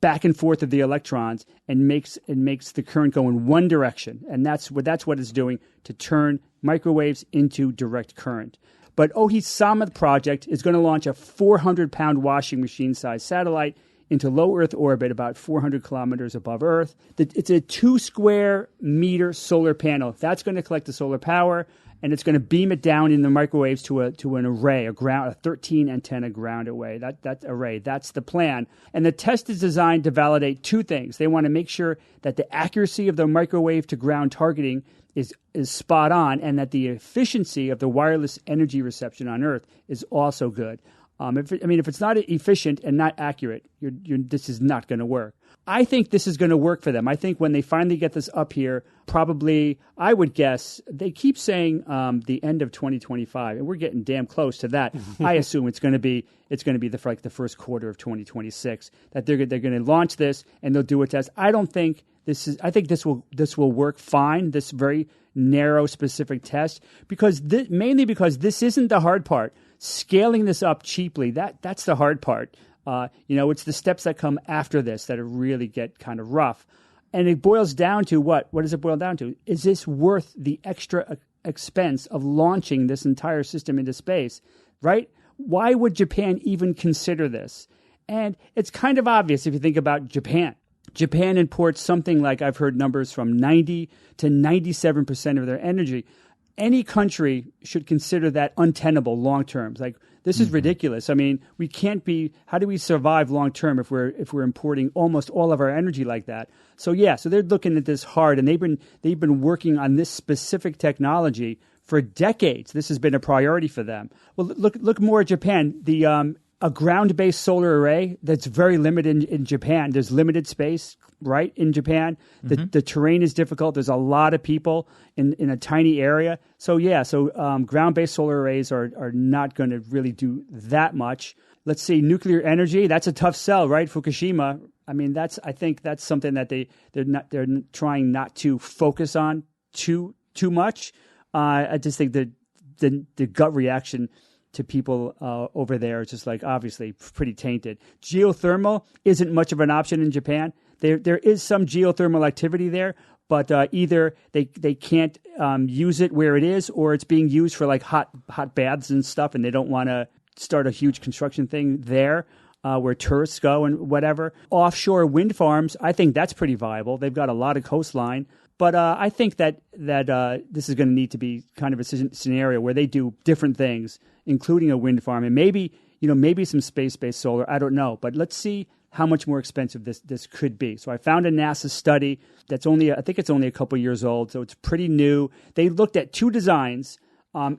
back and forth of the electrons and makes the current go in one direction. And that's what it's doing to turn microwaves into direct current. But Ohi's Samoth project is going to launch a 400-pound washing machine-sized satellite into low Earth orbit, about 400 kilometers above Earth. It's a 2 square meter solar panel. That's going to collect the solar power, and it's going to beam it down in the microwaves to an array, a 13 antenna ground array. That array, that's the plan. And the test is designed to validate two things. They want to make sure that the accuracy of the microwave to ground targeting is spot on, and that the efficiency of the wireless energy reception on Earth is also good. If it's not efficient and not accurate, this is not going to work. I think this is going to work for them. I think when they finally get this up here, probably, I would guess, they keep saying the end of 2025, and we're getting damn close to that. I assume it's going to be the first quarter of 2026 that they're going to launch this and they'll do a test. I think this will work fine. This very narrow, specific test, mainly because this isn't the hard part. Scaling this up cheaply, that's the hard part. It's the steps that come after this that really get kind of rough. And it boils down to what? What does it boil down to? Is this worth the extra expense of launching this entire system into space, right? Why would Japan even consider this? And it's kind of obvious if you think about Japan. Japan imports something like, I've heard numbers from 90 to 97% of their energy. Any country should consider that untenable long term. Like, this is ridiculous. I mean, we can't be. How do we survive long term if we're importing almost all of our energy like that? So they're looking at this hard, and they've been working on this specific technology for decades. This has been a priority for them. Well, look more at Japan. A ground-based solar array that's very limited in Japan. There's limited space, right, in Japan. The terrain is difficult. There's a lot of people in a tiny area. So ground-based solar arrays are not going to really do that much. Let's see, nuclear energy. That's a tough sell, right? Fukushima. I mean, I think that's something that they're trying not to focus on too much. I just think the gut reaction to people over there, it's just like obviously pretty tainted. Geothermal isn't much of an option in Japan. There is some geothermal activity there, but either they can't use it where it is, or it's being used for like hot baths and stuff, and they don't want to start a huge construction thing there where tourists go and whatever. Offshore wind farms, I think that's pretty viable. They've got a lot of coastline. But I think that this is going to need to be kind of a scenario where they do different things, including a wind farm, and maybe some space-based solar. I don't know, but let's see how much more expensive this could be. So I found a NASA study that's only a couple years old, so it's pretty new. They looked at two designs.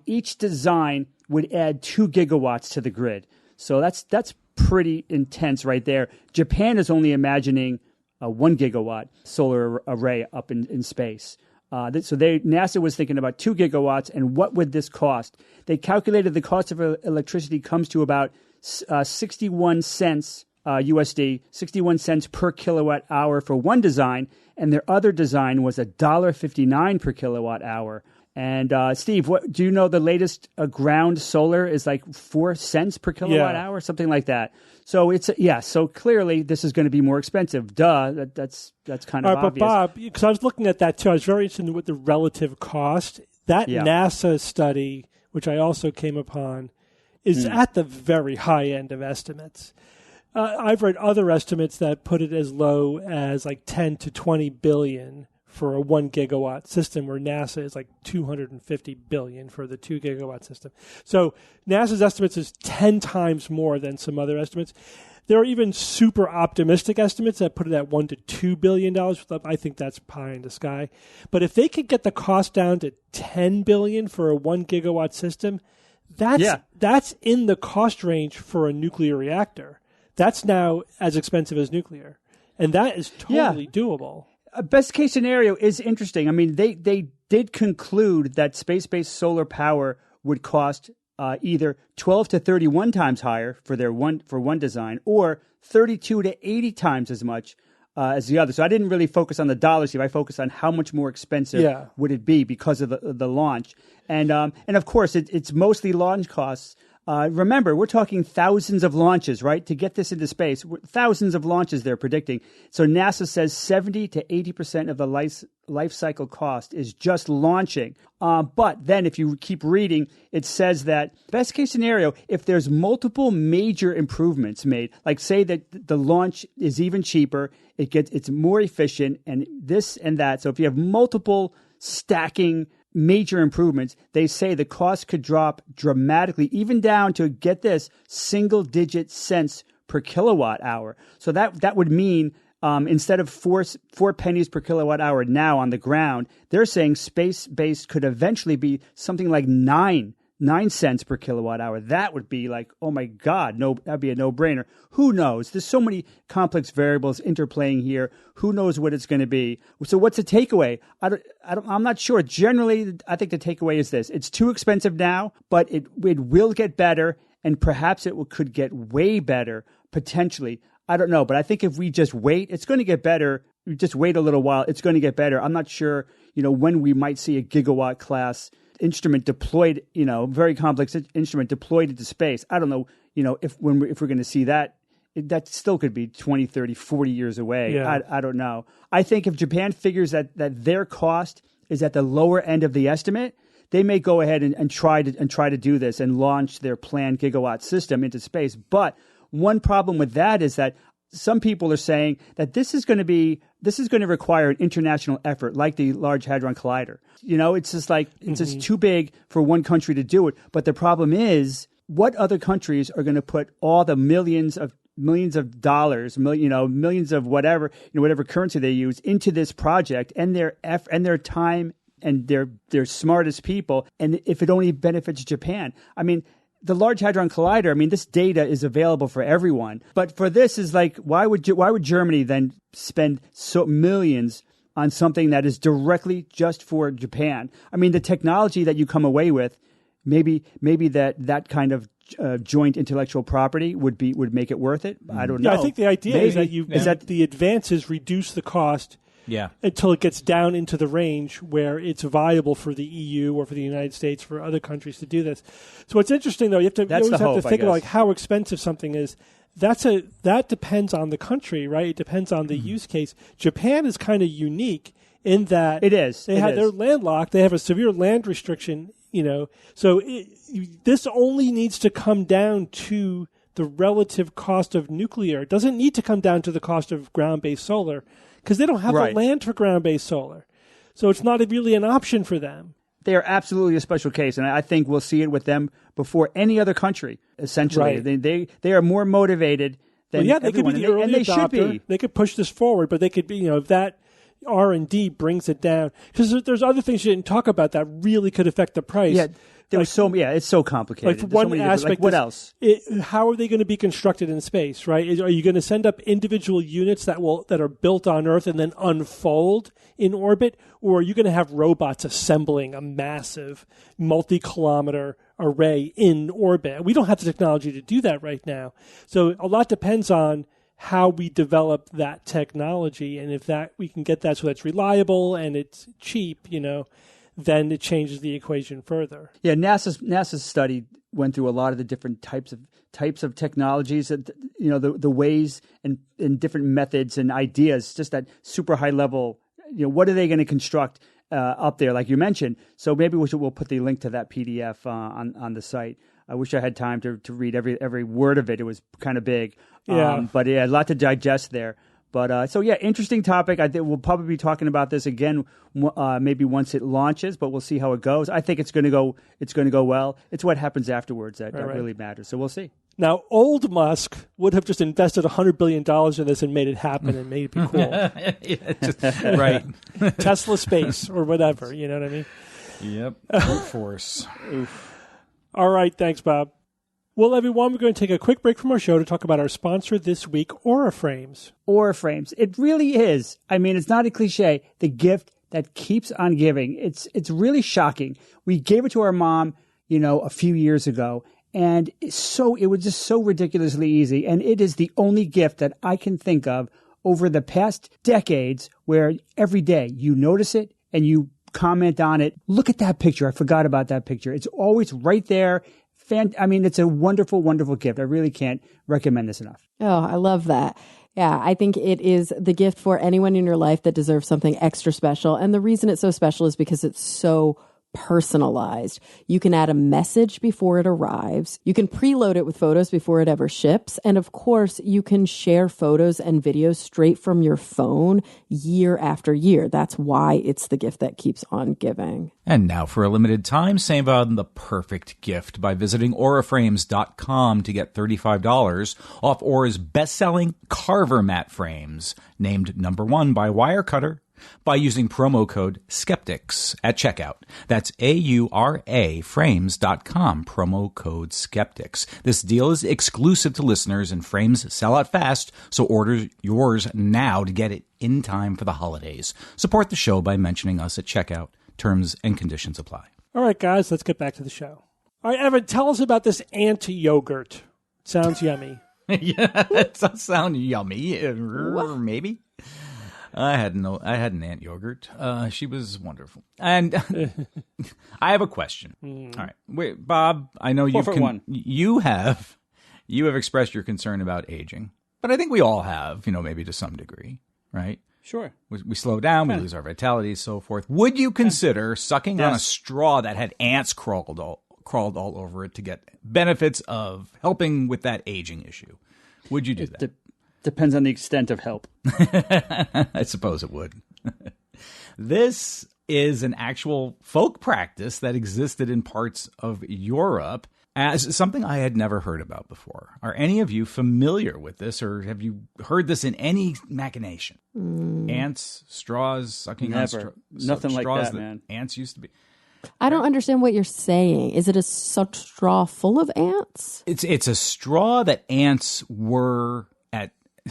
Each design would add 2 gigawatts to the grid. So that's pretty intense right there. Japan is only imagining a 1 gigawatt solar array up in space. NASA was thinking about 2 gigawatts, and what would this cost? They calculated the cost of electricity comes to about 61 cents USD, 61 cents per kilowatt hour for one design, and their other design was $1.59 per kilowatt hour. And Steve, what do you know? The latest ground solar is like 4 cents per kilowatt hour, something like that. So so clearly this is going to be more expensive. Duh, that's kind of obvious. But Bob, because I was looking at that too, I was very interested with the relative cost. That NASA study, which I also came upon, is at the very high end of estimates. I've read other estimates that put it as low as like 10 to 20 billion for a 1 gigawatt system, where NASA is like 250 billion for the 2 gigawatt system. So NASA's estimates is 10 times more than some other estimates. There are even super optimistic estimates that put it at $1 to $2 billion. I think that's pie in the sky. But if they could get the cost down to 10 billion for a 1 gigawatt system, that's in the cost range for a nuclear reactor. That's now as expensive as nuclear. And that is totally doable. A best case scenario is interesting. I mean, they did conclude that space-based solar power would cost either 12 to 31 times higher for one design, or 32 to 80 times as much as the other. So I didn't really focus on the dollars here. I focused on how much more expensive would it be because of the launch. And of course, it's mostly launch costs. Remember, we're talking thousands of launches, right? To get this into space, thousands of launches they're predicting. So NASA says 70 to 80% of the life cycle cost is just launching. But then if you keep reading, it says that best case scenario, if there's multiple major improvements made, like say that the launch is even cheaper, it's more efficient and this and that. So if you have multiple stacking major improvements, they say the cost could drop dramatically, even down to, get this, single-digit cents per kilowatt hour. So that would mean instead of four pennies per kilowatt hour now on the ground, they're saying space-based could eventually be something like 9 cents per kilowatt hour. That would be like, oh my God, that'd be a no-brainer. Who knows? There's so many complex variables interplaying here. Who knows what it's going to be? So what's the takeaway? I'm not sure. Generally, I think the takeaway is this. It's too expensive now, but it will get better, and perhaps it could get way better, potentially. I don't know, but I think if we just wait, it's going to get better. We just wait a little while, it's going to get better. I'm not sure, when we might see a gigawatt class instrument deployed, very complex instrument deployed into space. I don't know, if we're going to see that. That still could be 20, 30, 40 years away. Yeah. I don't know. I think if Japan figures that their cost is at the lower end of the estimate, they may go ahead and try to do this and launch their planned gigawatt system into space. But one problem with that is that some people are saying that this is going to require an international effort, like the Large Hadron Collider. It's just like it's just too big for one country to do it. But the problem is, what other countries are going to put all the millions of dollars, millions of whatever currency they use into this project, and their time and their smartest people, and if it only benefits Japan? I mean, the Large Hadron Collider, this data is available for everyone. But for this is like, why would Germany then spend millions on something that is directly just for Japan? The technology that you come away with, maybe that kind of joint intellectual property would make it worth it. I don't know. I think the idea is that the advances reduce the cost. Yeah. Until it gets down into the range where it's viable for the EU or for the United States, for other countries to do this. So what's interesting, though, you always have to think about how expensive something is. That depends on the country, right? It depends on the use case. Japan is kind of unique in that they're landlocked. They have a severe land restriction, So this only needs to come down to the relative cost of nuclear. It doesn't need to come down to the cost of ground-based solar, because they don't have the land for ground-based solar. So it's not really an option for them. They are absolutely a special case, and I think we'll see it with them before any other country, essentially. Right. They are more motivated than they could be the early adopter. Should be. They could push this forward, but they could be, if that R&D brings it down. Because there's other things you didn't talk about that really could affect the price. Yeah. It's so complicated. Like one aspect, what else? How are they going to be constructed in space? Right? Are you going to send up individual units that are built on Earth and then unfold in orbit, or are you going to have robots assembling a massive multi-kilometer array in orbit? We don't have the technology to do that right now. So a lot depends on how we develop that technology, and if we can get that so that's reliable and it's cheap, then it changes the equation further. Yeah, NASA's study went through a lot of the different types of technologies, that the ways and different methods and ideas. Just that super high level. What are they going to construct up there, like you mentioned? So maybe we'll put the link to that PDF on the site. I wish I had time to read every word of it. It was kind of big. Yeah. But a lot to digest there. But interesting topic. I think we'll probably be talking about this again, maybe once it launches. But we'll see how it goes. I think it's going to go. It's going to go well. It's what happens afterwards that really matters. So we'll see. Now, old Musk would have just invested $100 billion in this and made it happen and made it be cool. Right. Tesla space or whatever. You know what I mean? Yep. Brute force. Oof. All right. Thanks, Bob. Well, everyone, we're going to take a quick break from our show to talk about our sponsor this week, Auraframes. Auraframes. It really is. I mean, it's not a cliche. The gift that keeps on giving. It's really shocking. We gave it to our mom, a few years ago, and it was just so ridiculously easy. And it is the only gift that I can think of over the past decades where every day you notice it and you comment on it. Look at that picture. I forgot about that picture. It's always right there. It's a wonderful, wonderful gift. I really can't recommend this enough. Oh, I love that. Yeah, I think it is the gift for anyone in your life that deserves something extra special. And the reason it's so special is because it's so personalized. You can add a message before it arrives. You can preload it with photos before it ever ships. And of course, you can share photos and videos straight from your phone year after year. That's why it's the gift that keeps on giving. And now for a limited time, save on the perfect gift by visiting auraframes.com to get $35 off Aura's best-selling Carver mat frames, named #1 by Wirecutter, by using promo code Skeptics at checkout. That's AURA frames.com, promo code Skeptics. This deal is exclusive to listeners and frames sell out fast, so order yours now to get it in time for the holidays. Support the show by mentioning us at checkout. Terms and conditions apply. All right, guys, let's get back to the show. All right, Evan, tell us about this ant yogurt. Sounds yummy. Yeah, it does sound yummy. Maybe. I had an ant yogurt. She was wonderful. And I have a question. All right. Wait, Bob, I know you have expressed your concern about aging, but I think we all have, maybe to some degree, right? Sure. We slow down, we lose our vitality, so forth. Would you consider sucking on a straw that had ants crawled all over it to get benefits of helping with that aging issue? Would you do that? Depends on the extent of help. I suppose it would. This is an actual folk practice that existed in parts of Europe as something I had never heard about before. Are any of you familiar with this, or have you heard this in any machination? Ants, straws, sucking on straws. Nothing like that, man. Ants used to be. I don't understand what you're saying. Is it a straw full of ants? It's a straw that ants were at.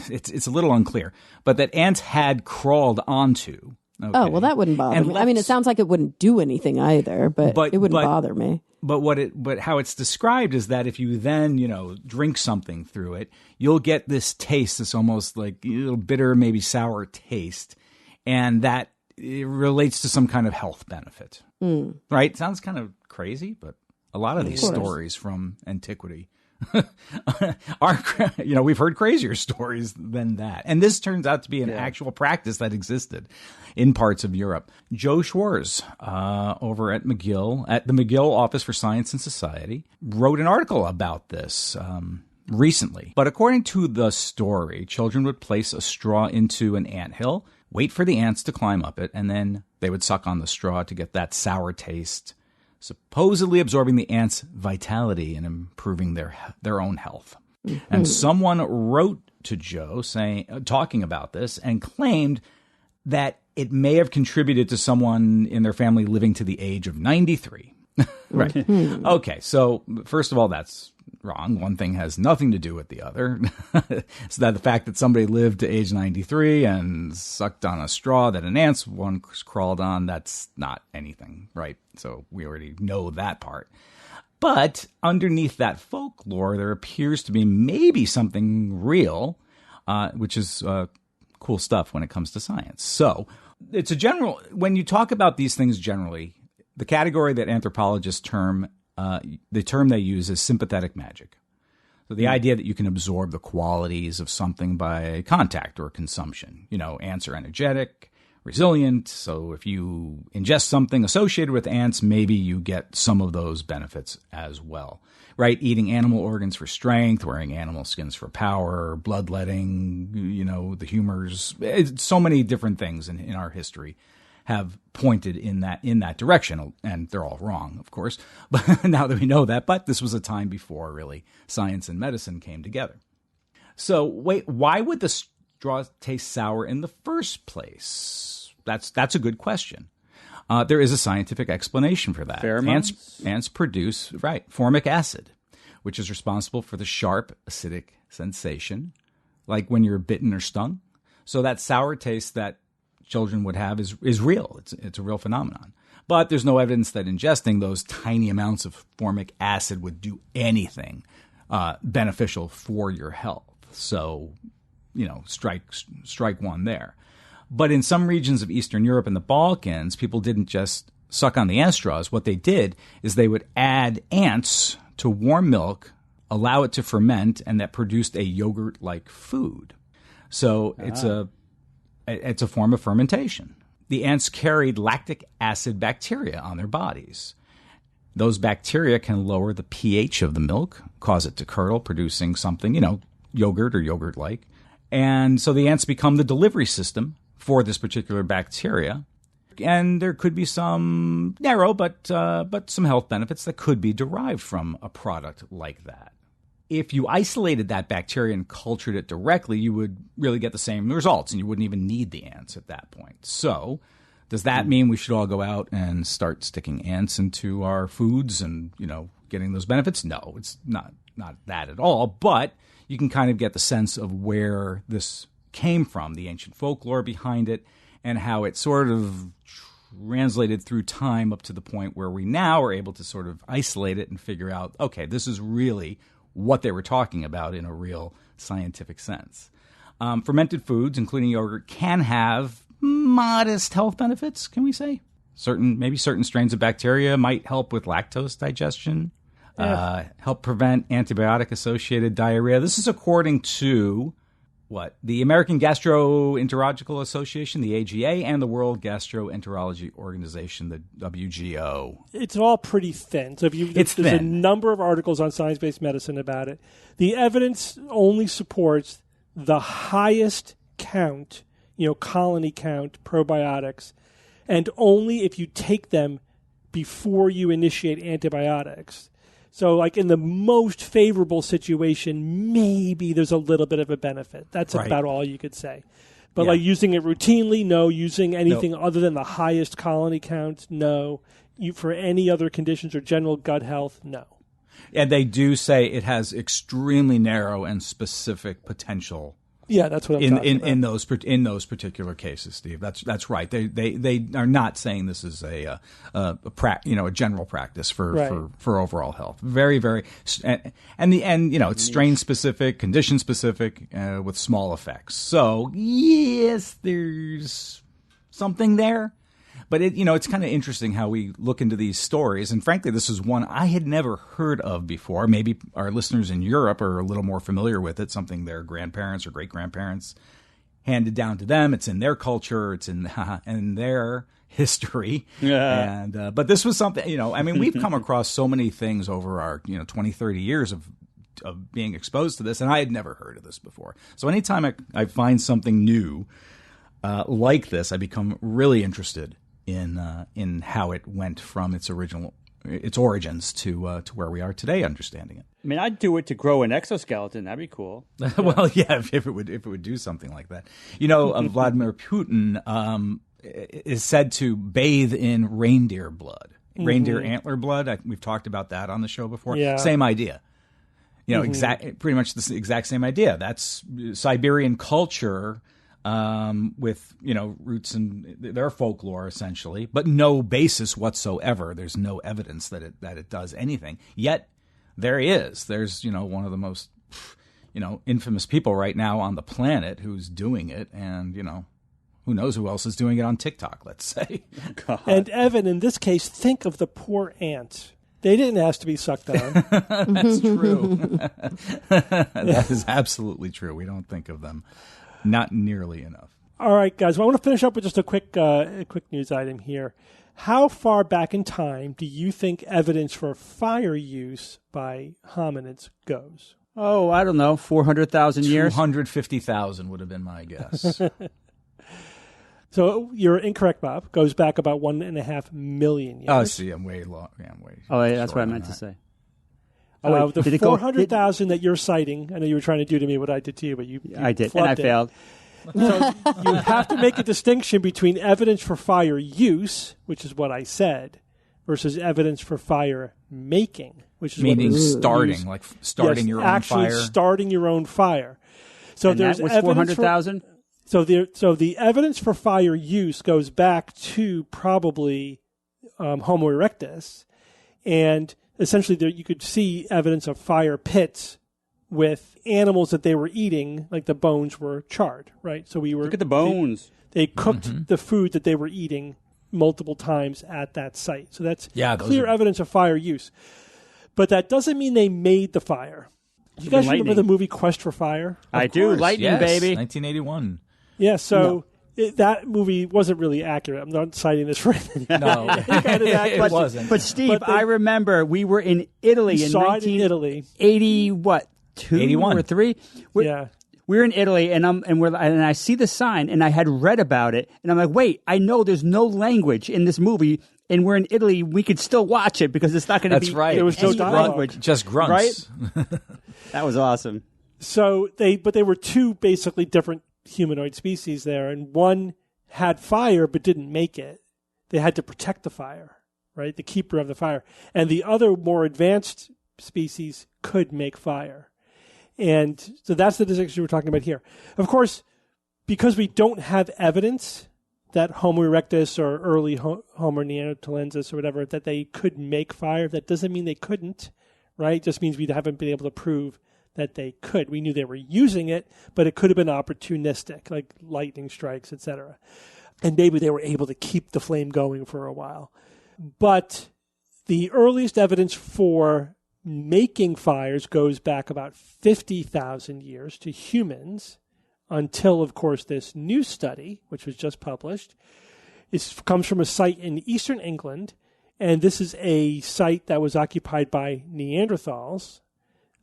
It's a little unclear, but that ants had crawled onto. Okay. Oh, well, that wouldn't bother me. It sounds like it wouldn't do anything either, but it wouldn't bother me. But how it's described is that if you then, drink something through it, you'll get this taste, this almost like a little bitter, maybe sour taste, and that it relates to some kind of health benefit. Right? Sounds kind of crazy, but a lot of these stories from antiquity are, we've heard crazier stories than that. And this turns out to be an actual practice that existed in parts of Europe. Joe Schwarz, over at the McGill Office for Science and Society, wrote an article about this recently. But according to the story, children would place a straw into an anthill, wait for the ants to climb up it, and then they would suck on the straw to get that sour taste, supposedly absorbing the ants' vitality and improving their own health. Mm-hmm. And someone wrote to Joe talking about this and claimed that it may have contributed to someone in their family living to the age of 93. Right. Mm-hmm. Okay, so first of all, that's wrong. One thing has nothing to do with the other. So that the fact that somebody lived to age 93 and sucked on a straw that an ant once crawled on, that's not anything, right? So we already know that part. But underneath that folklore, there appears to be maybe something real, which is cool stuff when it comes to science. So it's when you talk about these things generally, the category that anthropologists the term they use is sympathetic magic. So the idea that you can absorb the qualities of something by contact or consumption. Ants are energetic, resilient. So if you ingest something associated with ants, maybe you get some of those benefits as well, right? Eating animal organs for strength, wearing animal skins for power, bloodletting, the humors. So many different things in our history have pointed in that direction, and they're all wrong, of course. But now that we know that, but this was a time before really science and medicine came together. So wait, why would the straw taste sour in the first place? That's a good question. There is a scientific explanation for that. Pheromones? Ants produce formic acid, which is responsible for the sharp, acidic sensation, like when you're bitten or stung. So that sour taste that children would have is real. It's a real phenomenon. But there's no evidence that ingesting those tiny amounts of formic acid would do anything beneficial for your health. So, strike one there. But in some regions of Eastern Europe and the Balkans, people didn't just suck on the ant straws. What they did is they would add ants to warm milk, allow it to ferment, and that produced a yogurt-like food. So it's a form of fermentation. The ants carried lactic acid bacteria on their bodies. Those bacteria can lower the pH of the milk, cause it to curdle, producing something, yogurt or yogurt-like. And so the ants become the delivery system for this particular bacteria. And there could be some narrow but some health benefits that could be derived from a product like that. If you isolated that bacteria and cultured it directly, you would really get the same results, and you wouldn't even need the ants at that point. So does that mean we should all go out and start sticking ants into our foods and, getting those benefits? No, it's not that at all. But you can kind of get the sense of where this came from, the ancient folklore behind it, and how it sort of translated through time up to the point where we now are able to sort of isolate it and figure out, okay, this is really what they were talking about in a real scientific sense. Fermented foods, including yogurt, can have modest health benefits, can we say? Maybe certain strains of bacteria might help with lactose digestion, help prevent antibiotic-associated diarrhea. This is according to the American Gastroenterological Association, the AGA, and the World Gastroenterology Organization, the WGO. It's all pretty thin. So there's a number of articles on science-based medicine about it. The evidence only supports the highest count, colony count probiotics, and only if you take them before you initiate antibiotics. So, like in the most favorable situation, maybe there's a little bit of a benefit. That's right. About all you could say. But like using it routinely, no. Using anything other than the highest colony count, no. For any other conditions or general gut health, no. And they do say it has extremely narrow and specific potential. Yeah, that's what I'm talking about. In those particular cases, Steve. That's right. They are not saying this is a general practice for overall health. Very, very, and it's strain specific, condition specific, with small effects. So yes, there's something there. But it's kind of interesting how we look into these stories. And frankly, this is one I had never heard of before. Maybe our listeners in Europe are a little more familiar with it, something their grandparents or great-grandparents handed down to them. It's in their culture. It's in their history. Yeah. And but this was something, we've come across so many things over our 20, 30 years of being exposed to this, and I had never heard of this before. So anytime I find something new like this, I become really interested in how it went from its origins to where we are today, understanding it. I mean, I'd do it to grow an exoskeleton. That'd be cool. Well, yeah, if it would do something like that. Vladimir Putin is said to bathe in reindeer blood, reindeer antler blood. We've talked about that on the show before. Yeah. Same idea. Pretty much the exact same idea. That's Siberian culture. With roots in their folklore essentially, but no basis whatsoever. There's no evidence that it does anything. Yet there he is. There's one of the most infamous people right now on the planet who's doing it, and who knows who else is doing it on TikTok. Let's say. God. And Evan, in this case, think of the poor ants. They didn't ask to be sucked on. That's true. That is absolutely true. We don't think of them. Not nearly enough. All right, guys. Well, I want to finish up with just a quick news item here. How far back in time do you think evidence for fire use by hominids goes? Oh, I don't know, 400,000 years? 250,000 would have been my guess. So you're incorrect, Bob. Goes back about 1.5 million years. Oh, see, I'm way long. Yeah, I'm way. Oh, yeah, that's what I meant to say. The 400,000 that you're citing, I know you were trying to do to me what I did to you, but you I did, and I failed. So you have to make a distinction between evidence for fire use, which is what I said, versus evidence for fire making, which is meaning what starting, like starting your own actually fire. Starting your own fire. So and there's that was evidence 400,000. So the evidence for fire use goes back to probably Homo erectus, and essentially there you could see evidence of fire pits with animals that they were eating, like the bones were charred, right? So Look at the bones. They cooked the food that they were eating multiple times at that site. So that's clear evidence of fire use. But that doesn't mean they made the fire. Do you guys remember the movie Quest for Fire? I do. Lightning, baby. 1981. Yeah, so that movie wasn't really accurate. I'm not citing this for anything. No, it wasn't. But Steve, I remember we were in Italy in saw it in Italy. 80 what? 2 81 or 3? We're in Italy, and I see the sign, and I had read about it, and I'm like, wait, I know there's no language in this movie, and we're in Italy, we could still watch it because it's not going to be. That's right. There was no language, just grunts. Right? That was awesome. So they were two basically different humanoid species there, and one had fire but didn't make it. They had to protect the fire, right? The keeper of the fire, and the other more advanced species could make fire. And so that's the distinction we're talking about here. Of course, because we don't have evidence that Homo erectus or early Homo neanderthalensis or whatever, that they could make fire, that doesn't mean they couldn't, right? It just means we haven't been able to prove that they could. We knew they were using it, but it could have been opportunistic, like lightning strikes, etc. And maybe they were able to keep the flame going for a while. But the earliest evidence for making fires goes back about 50,000 years to humans until, of course, this new study, which was just published. It comes from a site in eastern England, and this is a site that was occupied by Neanderthals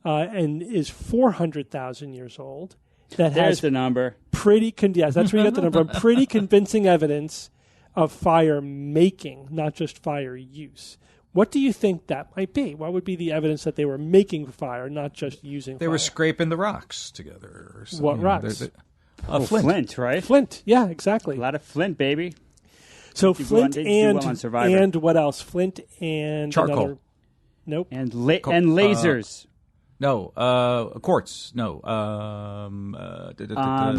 and is 400,000 years old. That There's has the number. Yes, that's where you got the number. Pretty convincing evidence of fire making, not just fire use. What do you think that might be? What would be the evidence that they were making fire, not just using fire? They were scraping the rocks together. Or something. What rocks? Flint, right? Flint, yeah, exactly. A lot of flint, baby. So Flint and what else? Flint and charcoal. Nope. And lasers. No, quartz. No.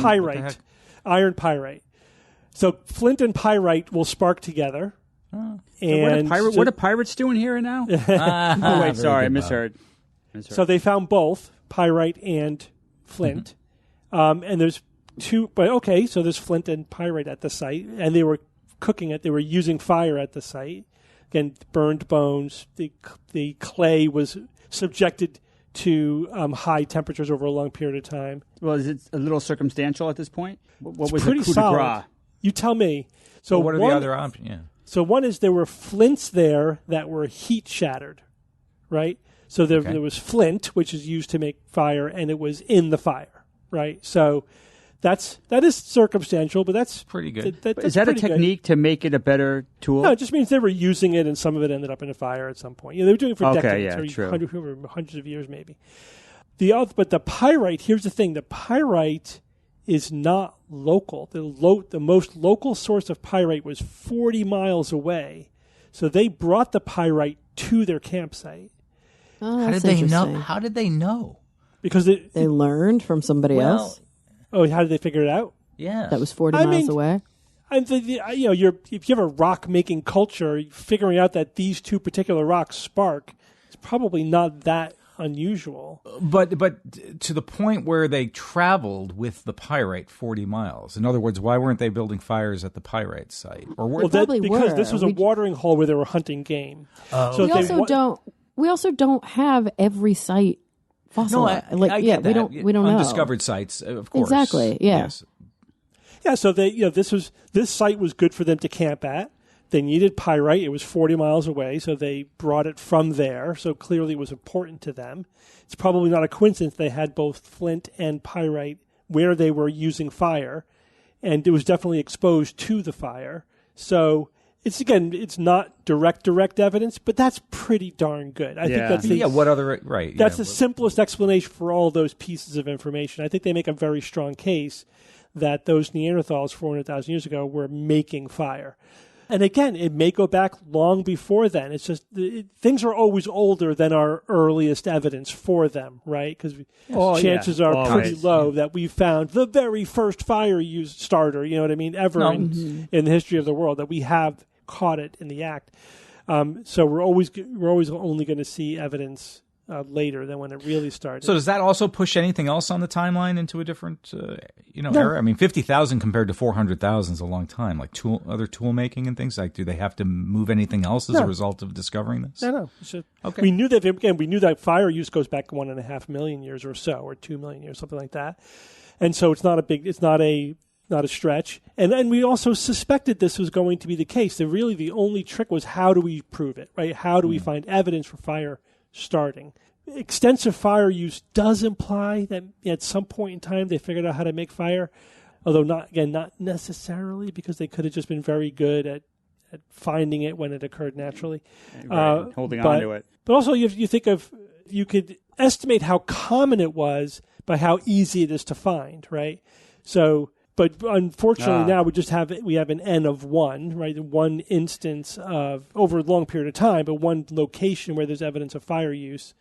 Pyrite. Iron pyrite. So flint and pyrite will spark together. And what are pirates doing here now? Oh, wait, sorry, I misheard. So they found both pyrite and flint. And there's two, but okay, so there's flint and pyrite at the site, and they were cooking it. They were using fire at the site. Again, burned bones. The clay was subjected to high temperatures over a long period of time. Well, is it a little circumstantial at this point? What was pretty the coup de grace? solid. You tell me. So what are the other options? Yeah. So one is there were flints there that were heat shattered, right? So there was flint, which is used to make fire, and it was in the fire, right? So that is circumstantial, but that's pretty good. Is that a technique to make it a better tool? No, it just means they were using it, and some of it ended up in a fire at some point. They were doing it for decades, true. Hundreds of years maybe. But the pyrite, here's the thing: the pyrite is not local. The most local source of pyrite was 40 miles away. So they brought the pyrite to their campsite. Oh, how did they know? How did they know? Because they learned from somebody else. Oh, how did they figure it out? Yeah, that was 40 miles away. And if you have a rock making culture, figuring out that these two particular rocks spark is probably not that unusual. But to the point where they traveled with the pyrite 40 miles. In other words, why weren't they building fires at the pyrite site? Or were because this was a watering hole where they were hunting game. So we also don't have every site fossilized. No, I get that. We don't know. Undiscovered sites, of course. Exactly. Yeah. Yes. Yeah. So this site was good for them to camp at. They needed pyrite. It was 40 miles away, so they brought it from there. So clearly it was important to them. It's probably not a coincidence they had both flint and pyrite where they were using fire, and it was definitely exposed to the fire. So it's not direct evidence, but that's pretty darn good. I think that's That's the simplest explanation for all those pieces of information. I think they make a very strong case that those Neanderthals 400,000 years ago were making fire. And again, it may go back long before then. It's just things are always older than our earliest evidence for them, right? Because chances are pretty low that we found the very first fire use starter, you know what I mean, ever in the history of the world, that we have caught it in the act. So we're always only going to see evidence later than when it really started. So does that also push anything else on the timeline into a different, era? I mean, 50,000 compared to 400,000 is a long time. Like other tool making and things. Like, do they have to move anything else as a result of discovering this? No. Okay. We knew that fire use goes back 1.5 million years or so, or 2 million years, something like that. And so it's not a stretch. And we also suspected this was going to be the case. The only trick was, how do we prove it, right? How do we find evidence for fire starting? Extensive fire use does imply that at some point in time they figured out how to make fire, although not necessarily, because they could have just been very good at finding it when it occurred naturally. Holding on to it. But also you could estimate how common it was by how easy it is to find, right? So, but unfortunately now we have an N of 1, right? One instance of, over a long period of time, but one location where there's evidence of fire use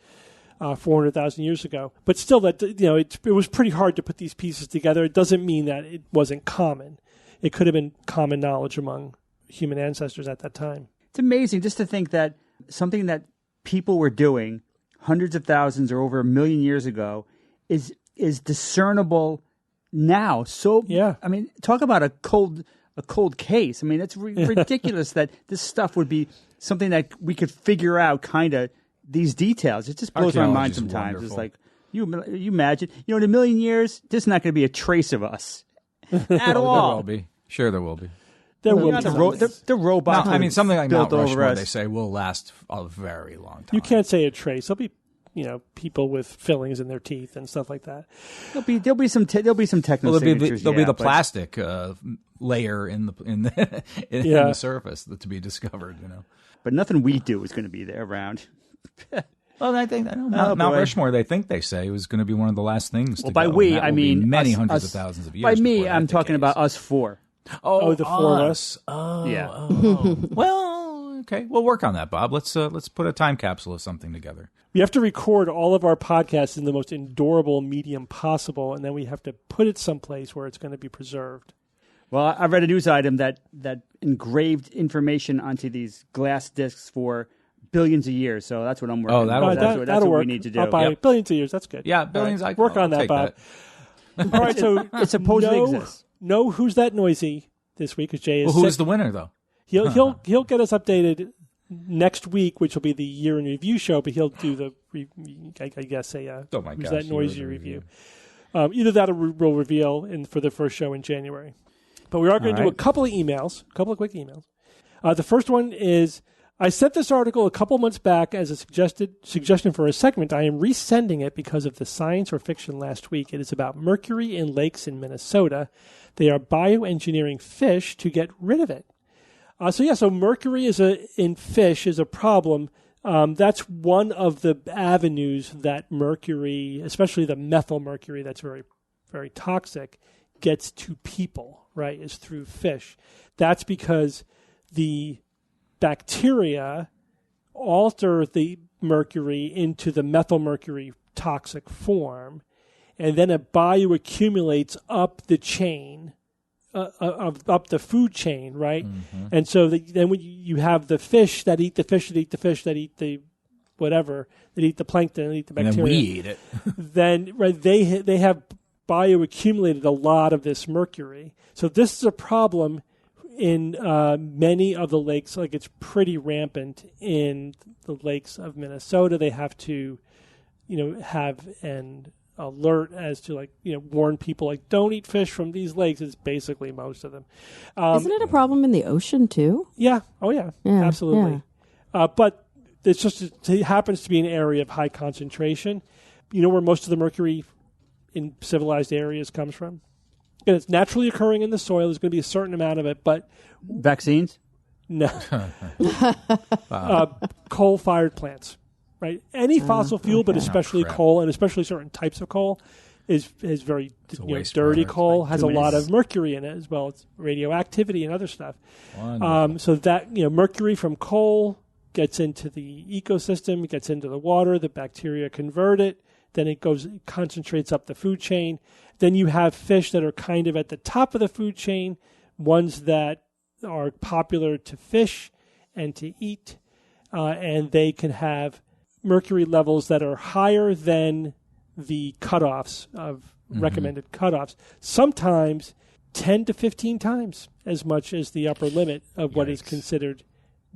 400,000 years ago. But still, that it was pretty hard to put these pieces together. It doesn't mean that it wasn't common. It could have been common knowledge among human ancestors at that time. It's amazing just to think that something that people were doing hundreds of thousands or over 1 million years ago is discernible now. So I mean, talk about a cold case. I mean, it's ridiculous that this stuff would be something that we could figure out kind of these details. It just blows my mind sometimes. Wonderful. It's like, you imagine, in 1 million years, there's not going to be a trace of us at all. There will be. Sure, there will be. There will be. The robots. No, I mean, something like Mount Rushmore, us. They say, will last a very long time. You can't say a trace. There'll be, people with fillings in their teeth and stuff like that. There'll be some technical signatures. There'll be the plastic layer in the surface to be discovered. But nothing we do is going to be there around. Well, I think Mount Rushmore. They say was going to be one of the last things. Well, by we, I mean many hundreds of thousands of years. By me, I'm talking about us four. Oh, the four of us. Oh, yeah. Well, okay, we'll work on that, Bob. Let's put a time capsule of something together. We have to record all of our podcasts in the most endurable medium possible, and then we have to put it someplace where it's going to be preserved. Well, I read a news item that engraved information onto these glass discs for billions of years. So that's what I'm working on. That's what we need to do. By billions of years, that's good. Yeah, billions. Right. Work on that, Bob. All right, so it supposedly exists. No, who's that noisy this week? Because Jay is. Well, who's the winner though? He'll get us updated next week, which will be the year in review show. But he'll do the who's that noisy review. Either that or we'll reveal for the first show in January. But we are going to do a couple of quick emails. The first one is, I sent this article a couple months back as a suggestion for a segment. I am resending it because of the science or fiction last week. It is about mercury in lakes in Minnesota. They are bioengineering fish to get rid of it. So mercury in fish is a problem. That's one of the avenues that mercury, especially the methyl mercury that's very, very toxic, gets to people, right, is through fish. That's because the bacteria alter the mercury into the methyl mercury toxic form, and then it bioaccumulates up the chain, up the food chain, right? Mm-hmm. And so then when you have the fish that eat the fish that eat the fish that eat the whatever, that eat the plankton and eat the bacteria. And then we eat it. Then they have bioaccumulated a lot of this mercury. So this is a problem in many of the lakes. Like, it's pretty rampant in the lakes of Minnesota. They have to, have an alert as to warn people don't eat fish from these lakes. It's basically most of them. Isn't it a problem in the ocean too? Yeah. Oh yeah. Absolutely. Yeah. But it happens to be an area of high concentration. You know where most of the mercury in civilized areas comes from? And it's naturally occurring in the soil. There's going to be a certain amount of it, but vaccines? No. Coal-fired plants, right? Any fossil fuel, but especially coal, and especially certain types of coal, is very waste dirty. product. Coal has a lot of mercury in it as well. It's radioactivity and other stuff. So that mercury from coal gets into the ecosystem, gets into the water. The bacteria convert it. Then it concentrates up the food chain. Then you have fish that are kind of at the top of the food chain, ones that are popular to fish and to eat, and they can have mercury levels that are higher than the cutoffs of recommended cutoffs, sometimes 10 to 15 times as much as the upper limit of what is considered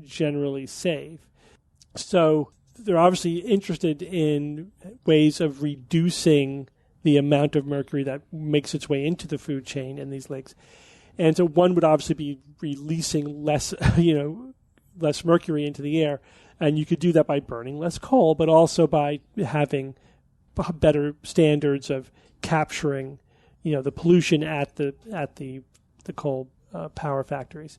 generally safe. So they're obviously interested in ways of reducing the amount of mercury that makes its way into the food chain in these lakes. And so one would obviously be releasing less mercury into the air. And you could do that by burning less coal, but also by having better standards of capturing, the pollution at the coal power factories,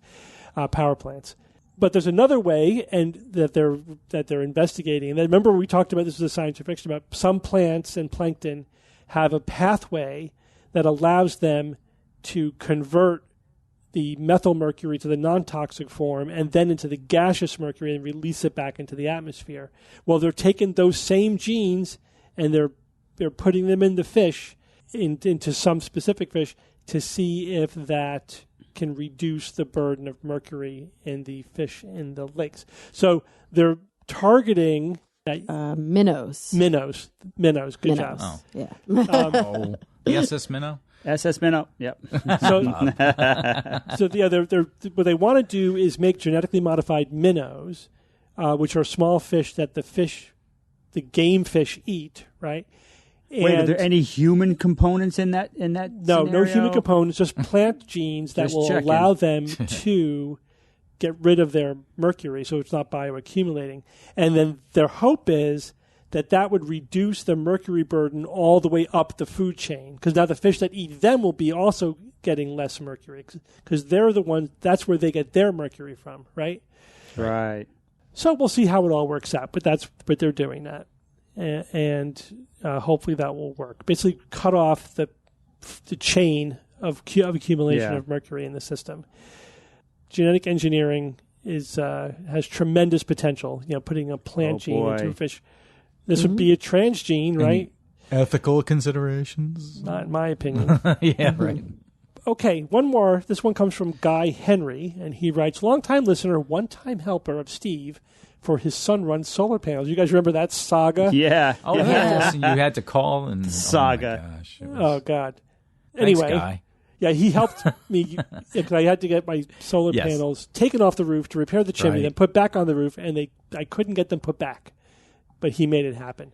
power plants. But there's another way, and that they're investigating. And remember, we talked about this was a science fiction about some plants and plankton have a pathway that allows them to convert the methyl mercury to the non-toxic form and then into the gaseous mercury and release it back into the atmosphere. Well, they're taking those same genes and they're putting them in the fish, into some specific fish, to see if that can reduce the burden of mercury in the fish in the lakes. So they're targeting minnows. Minnows. Good job. Oh. Yeah. The SS Minnow? SS Minnow, yep. So what they want to do is make genetically modified minnows, which are small fish that the game fish eat, right? Wait, are there any human components in that No, scenario? no human components, just plant genes that will allow them to get rid of their mercury so it's not bioaccumulating. And then their hope is that would reduce the mercury burden all the way up the food chain, because now the fish that eat them will be also getting less mercury, because they're the ones, that's where they get their mercury from, right? Right. So we'll see how it all works out, but they're doing that. And hopefully that will work. Basically cut off the chain of accumulation of mercury in the system. Genetic engineering has tremendous potential, putting a plant gene into a fish. This would be a transgene, right? Ethical considerations? Not in my opinion. Yeah, right. Okay, one more. This one comes from Guy Henry, and he writes, longtime listener, one-time helper of Steve for his sun-run solar panels. You guys remember that saga? Yeah. Oh, yeah. You had to call and... Saga. Oh, my gosh. Oh, God. Thanks, Anyway, Guy. Yeah, he helped me because I had to get my solar panels taken off the roof to repair the chimney, then put back on the roof, and I couldn't get them put back. But he made it happen.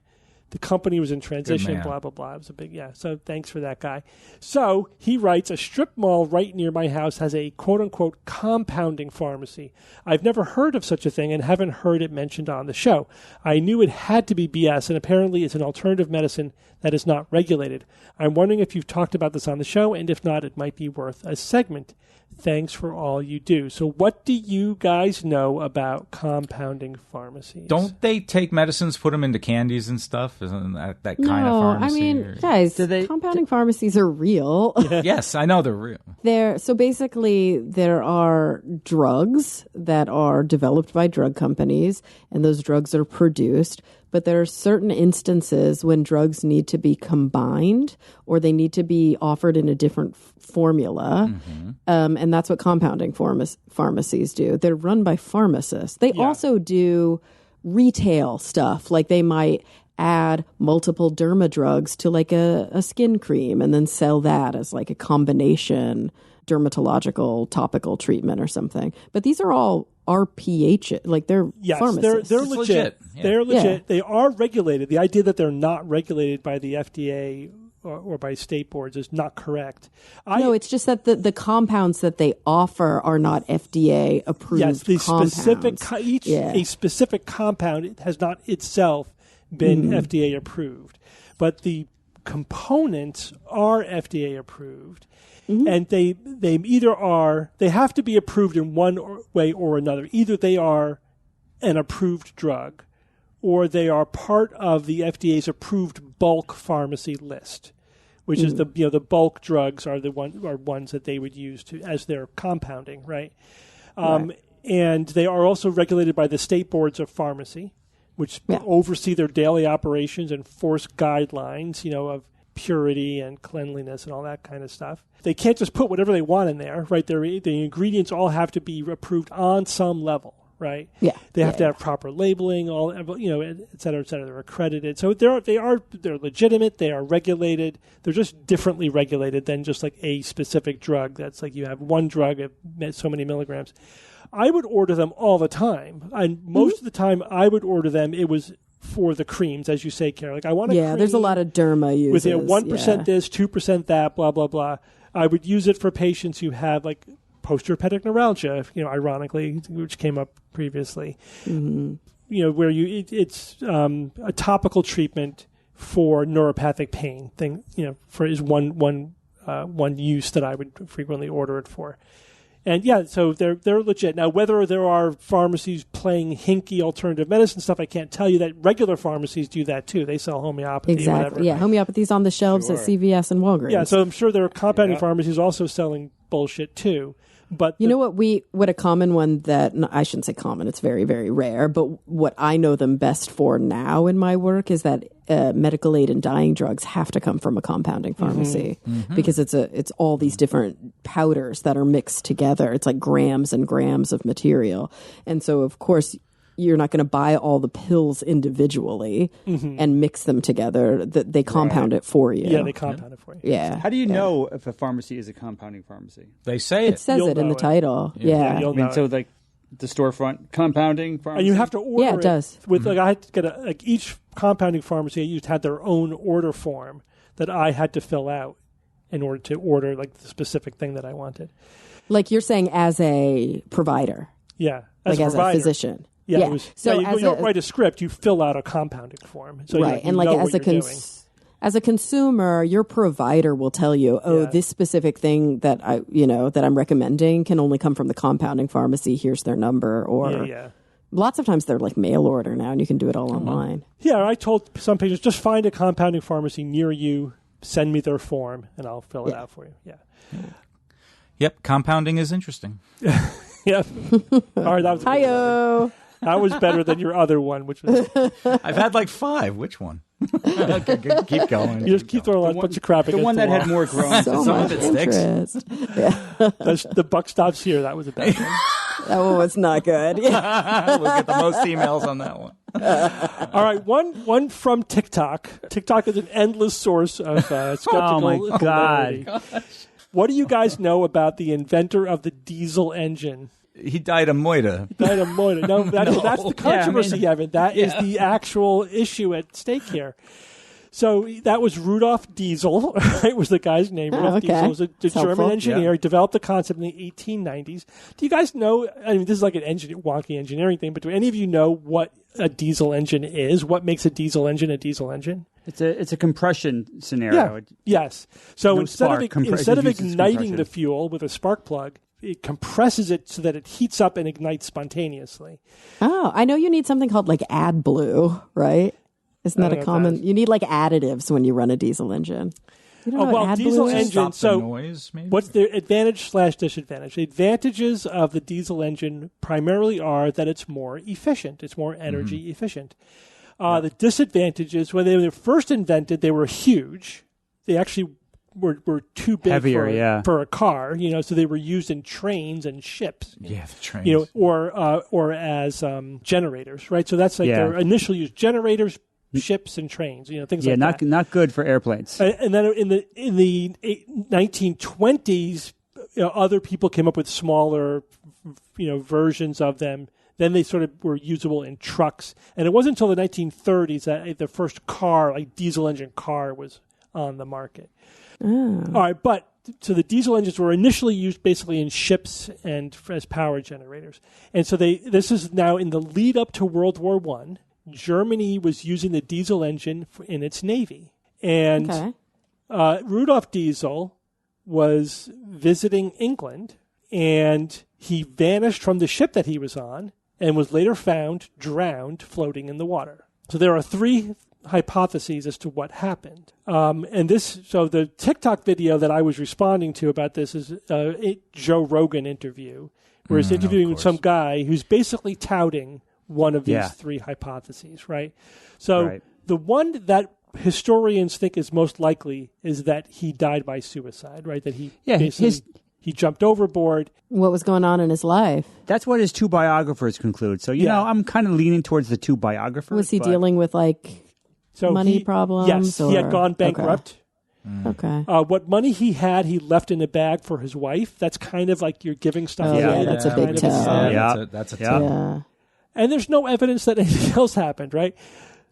The company was in transition, blah, blah, blah. It was a big, so thanks for that, Guy. So he writes, a strip mall right near my house has a quote-unquote compounding pharmacy. I've never heard of such a thing and haven't heard it mentioned on the show. I knew it had to be BS, and apparently it's an alternative medicine that is not regulated. I'm wondering if you've talked about this on the show, and if not, it might be worth a segment. Thanks for all you do. So what do you guys know about compounding pharmacies? Don't they take medicines, put them into candies and stuff? Isn't that kind of pharmacy? I mean, guys, compounding pharmacies are real. Yes, I know they're real. So basically, there are drugs that are developed by drug companies, and those drugs are produced. But there are certain instances when drugs need to be combined or they need to be offered in a different formula. And that's what compounding pharmacies do. They're run by pharmacists. They also do retail stuff. Like they might add multiple derma drugs to like a skin cream and then sell that as like a combination dermatological topical treatment or something. But these are all RPH, like they're pharmacists. They're legit. Yeah. They're legit. Yeah. They are regulated. The idea that they're not regulated by the FDA or by state boards is not correct. No, it's just that the compounds that they offer are not FDA approved. Yes, the compounds. A specific compound has not itself been FDA approved, but the components are FDA approved. And they have to be approved in one way or another. Either they are an approved drug or they are part of the FDA's approved bulk pharmacy list. which is the bulk drugs are ones that they would use as their compounding, right? And they are also regulated by the state boards of pharmacy, which oversee their daily operations and force guidelines, of purity and cleanliness and all that kind of stuff. They can't just put whatever they want in there, right? The ingredients all have to be approved on some level, right? Yeah. They have to have proper labeling, et cetera, et cetera. They're accredited. So they're legitimate. They are regulated. They're just differently regulated than just like a specific drug. That's like you have one drug at so many milligrams. I would order them all the time. And most of the time I would order them, it was for the creams, as you say, Kara. Like I want a cream there's a lot of derma uses. With 1% this, 2% that, blah, blah, blah. I would use it for patients who have like post-herpetic neuralgia, ironically, which came up previously. Mm-hmm. Where it's a topical treatment for neuropathic pain thing, is one use that I would frequently order it for. And so they're legit. Now, whether there are pharmacies playing hinky alternative medicine stuff, I can't tell you. That regular pharmacies do that too. They sell homeopathy. Exactly. Whatever. Yeah, homeopathy's on the shelves at CVS and Walgreens. Yeah, so I'm sure there are compounding pharmacies also selling bullshit too. But what a common one that, I shouldn't say common, it's very, very rare, but what I know them best for now in my work is that medical aid and dying drugs have to come from a compounding pharmacy because it's all these different powders that are mixed together. It's like grams and grams of material. And so, of course, you're not going to buy all the pills individually and mix them together. They compound it for you. Yeah, they compound it for you. Yeah. How do you know if a pharmacy is a compounding pharmacy? They say it. It says it in the title. Yeah. You'll know so like the storefront compounding pharmacy? And you have to order it does. With, I had to get each compounding pharmacy I used had their own order form that I had to fill out in order to order like the specific thing that I wanted. Like you're saying as a provider. Yeah. As a physician. Yeah. You don't write a script, you fill out a compounding form. So right. And like as a consumer, your provider will tell you, this specific thing that that I'm recommending can only come from the compounding pharmacy. Here's their number. Or lots of times they're like mail order now and you can do it all online. Yeah. I told some patients, just find a compounding pharmacy near you, send me their form and I'll fill it out for you. Yeah. Yep. Compounding is interesting. Yep. All right. That was Hi-yo. That was better than your other one, which was... I've had like 5. Which one? Keep going. You just keep throwing a bunch of crap against the one that had more growth. So Some much of it sticks. interest. Yeah. The buck stops here. That was a bad one. That one was not good. We'll get the most emails on that one. All right, one from TikTok. TikTok is an endless source of skeptical Oh my hilarity. God. What do you guys know about the inventor of the diesel engine? He died a moita. No, that's the controversy of it. That is the actual issue at stake here. So that was Rudolf Diesel, right, was the guy's name. Rudolf Diesel was a German engineer. He developed the concept in the 1890s. Do you guys know, I mean, this is like an wonky engineering thing, but do any of you know what a diesel engine is? What makes a diesel engine a diesel engine? It's a compression scenario. Yeah. Yes. So instead of igniting compression. the fuel with a spark plug, it compresses it so that it heats up and ignites spontaneously. Oh, I know you need something called like AdBlue, right? Isn't that a common? You need like additives when you run a diesel engine. You don't know what diesel AdBlue is? engine. So, noise, maybe? what's the advantage/disadvantage? The advantages of the diesel engine primarily are that it's more efficient. It's more energy efficient. The disadvantages, when they were first invented, they were huge. They actually were too big for a car, so they were used in trains and ships. Yeah, the trains. Or as generators, right? So that's like their initial use: generators, ships, and trains. Things like that. Not good for airplanes. And then in the 1920s, other people came up with smaller, versions of them. Then they sort of were usable in trucks, and it wasn't until the 1930s that the first car, like diesel engine car, was on the market. Oh. All right, so the diesel engines were initially used basically in ships and as power generators. And so this is now in the lead up to World War I. Germany was using the diesel engine in its navy. And Rudolf Diesel was visiting England, and he vanished from the ship that he was on and was later found drowned floating in the water. So there are 3 hypotheses as to what happened. So the TikTok video that I was responding to about this is a Joe Rogan interview, where he's interviewing some guy who's basically touting one of these three hypotheses, right? So the one that historians think is most likely is that he died by suicide, right? That he jumped overboard. What was going on in his life? That's what his two biographers conclude. So, you know, I'm kind of leaning towards the two biographers. Was he dealing with money problems? Yes, he had gone bankrupt. Okay. What money he had, he left in a bag for his wife. That's kind of like you're giving stuff away. Yeah, that's a big tell. That's a tell. Yeah. And there's no evidence that anything else happened, right?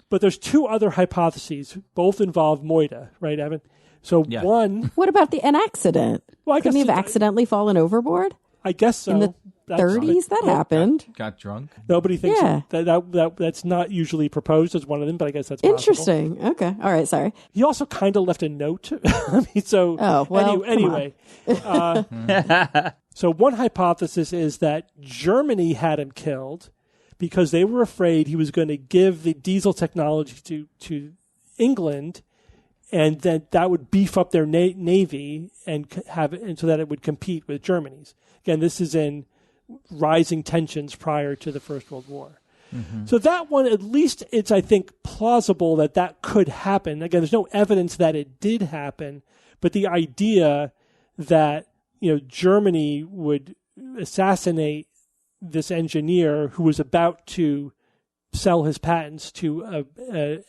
But there's two other hypotheses. Both involve Moida, right, Evan? So one... What about an accident? Well, Couldn't he have accidentally fallen overboard? I guess so. In the 30s, that happened. Got drunk. Nobody thinks that's not usually proposed as one of them, but I guess that's possible. Interesting. Okay. All right. Sorry. He also kind of left a note. I mean, so anyway. So one hypothesis is that Germany had him killed because they were afraid he was going to give the diesel technology to England, and that would beef up their navy and so that it would compete with Germany's. Again, this is in rising tensions prior to the First World War. Mm-hmm. So that one, at least it's, I think, plausible that could happen. Again, there's no evidence that it did happen, but the idea that, Germany would assassinate this engineer who was about to sell his patents to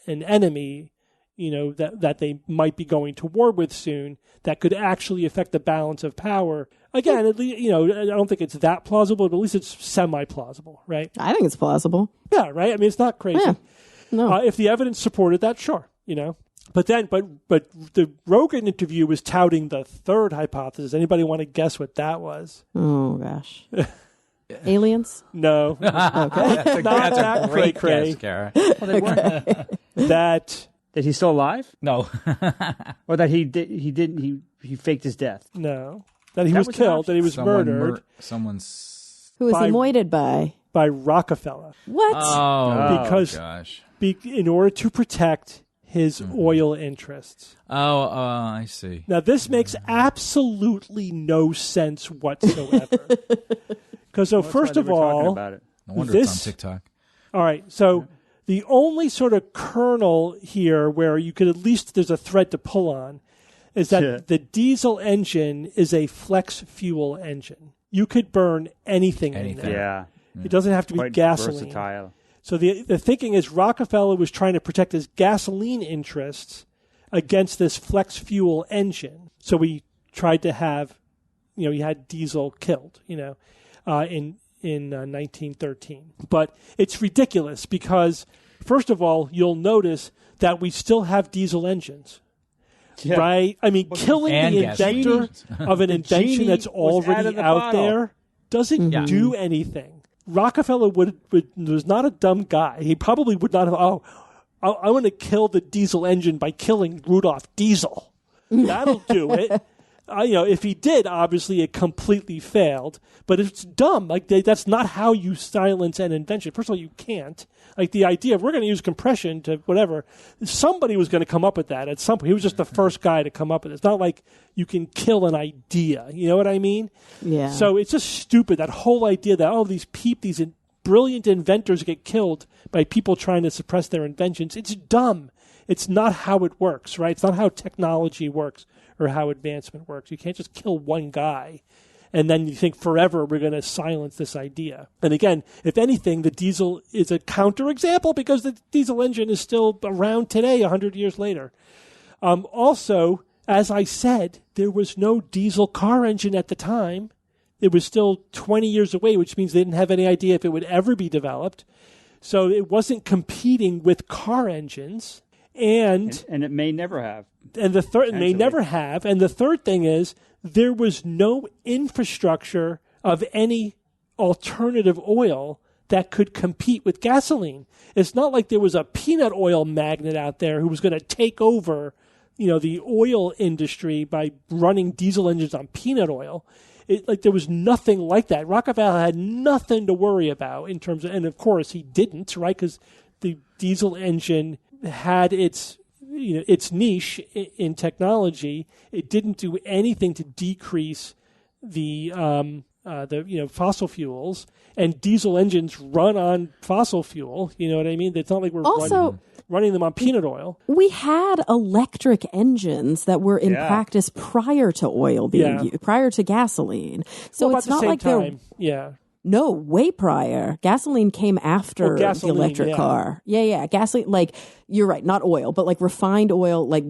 an enemy, that they might be going to war with soon, that could actually affect the balance of power. Again, at least, I don't think it's that plausible, but at least it's semi-plausible, right? I think it's plausible. Yeah, right? I mean, it's not crazy. Yeah. No. If the evidence supported that, sure, But the Rogan interview was touting the third hypothesis. Anybody want to guess what that was? Oh, gosh. Aliens? No. Okay. That's a great guess, Kara. Well, they weren't. That he's still alive? No. Or that he faked his death? No. That he was killed, that he was murdered. Who was he moited by? By Rockefeller. What? Oh, because gosh. In order to protect his oil interests. Oh, I see. Now, this makes absolutely no sense whatsoever. Because, first of all, no wonder it's on TikTok. All right, so the only sort of kernel here where you could at least, there's a thread to pull on, is that the diesel engine is a flex fuel engine. You could burn anything in there. Yeah. It doesn't have to be gasoline. Versatile. So the thinking is Rockefeller was trying to protect his gasoline interests against this flex fuel engine. So he tried to have, he had diesel killed, in 1913. But it's ridiculous because, first of all, you'll notice that we still have diesel engines. Yeah. Right? I mean, killing the inventor of an invention that's already out there doesn't do anything. Rockefeller was not a dumb guy. He probably would not have, I want to kill the diesel engine by killing Rudolph Diesel. That'll do it. If he did, obviously it completely failed. But it's dumb. That's not how you silence an invention. First of all, you can't. The idea of we're going to use compression to whatever. Somebody was going to come up with that at some point. He was just the first guy to come up with it. It's not like you can kill an idea. You know what I mean? Yeah. So it's just stupid, that whole idea that, these brilliant inventors get killed by people trying to suppress their inventions. It's dumb. It's not how it works, right? It's not how technology works or how advancement works. You can't just kill one guy and then you think forever we're going to silence this idea. And again, if anything, the diesel is a counterexample because the diesel engine is still around today 100 years later. Also, as I said, there was no diesel car engine at the time. It was still 20 years away, which means they didn't have any idea if it would ever be developed. So it wasn't competing with car engines. And it may never have. And the third may never have. And the third thing is there was no infrastructure of any alternative oil that could compete with gasoline. It's not like there was a peanut oil magnate out there who was going to take over, the oil industry by running diesel engines on peanut oil. There was nothing like that. Rockefeller had nothing to worry about in terms of, and of course he didn't, right? Because the diesel engine had its niche in technology. It didn't do anything to decrease the fossil fuels, and diesel engines run on fossil fuel. You know what I mean? It's not like we're running them on peanut oil. We had electric engines that were in practice prior to oil being used, prior to gasoline. So it's not like they're... Yeah. No, way prior. Gasoline came after the electric car. Yeah. Gasoline, like, you're right, not oil, but like refined oil, like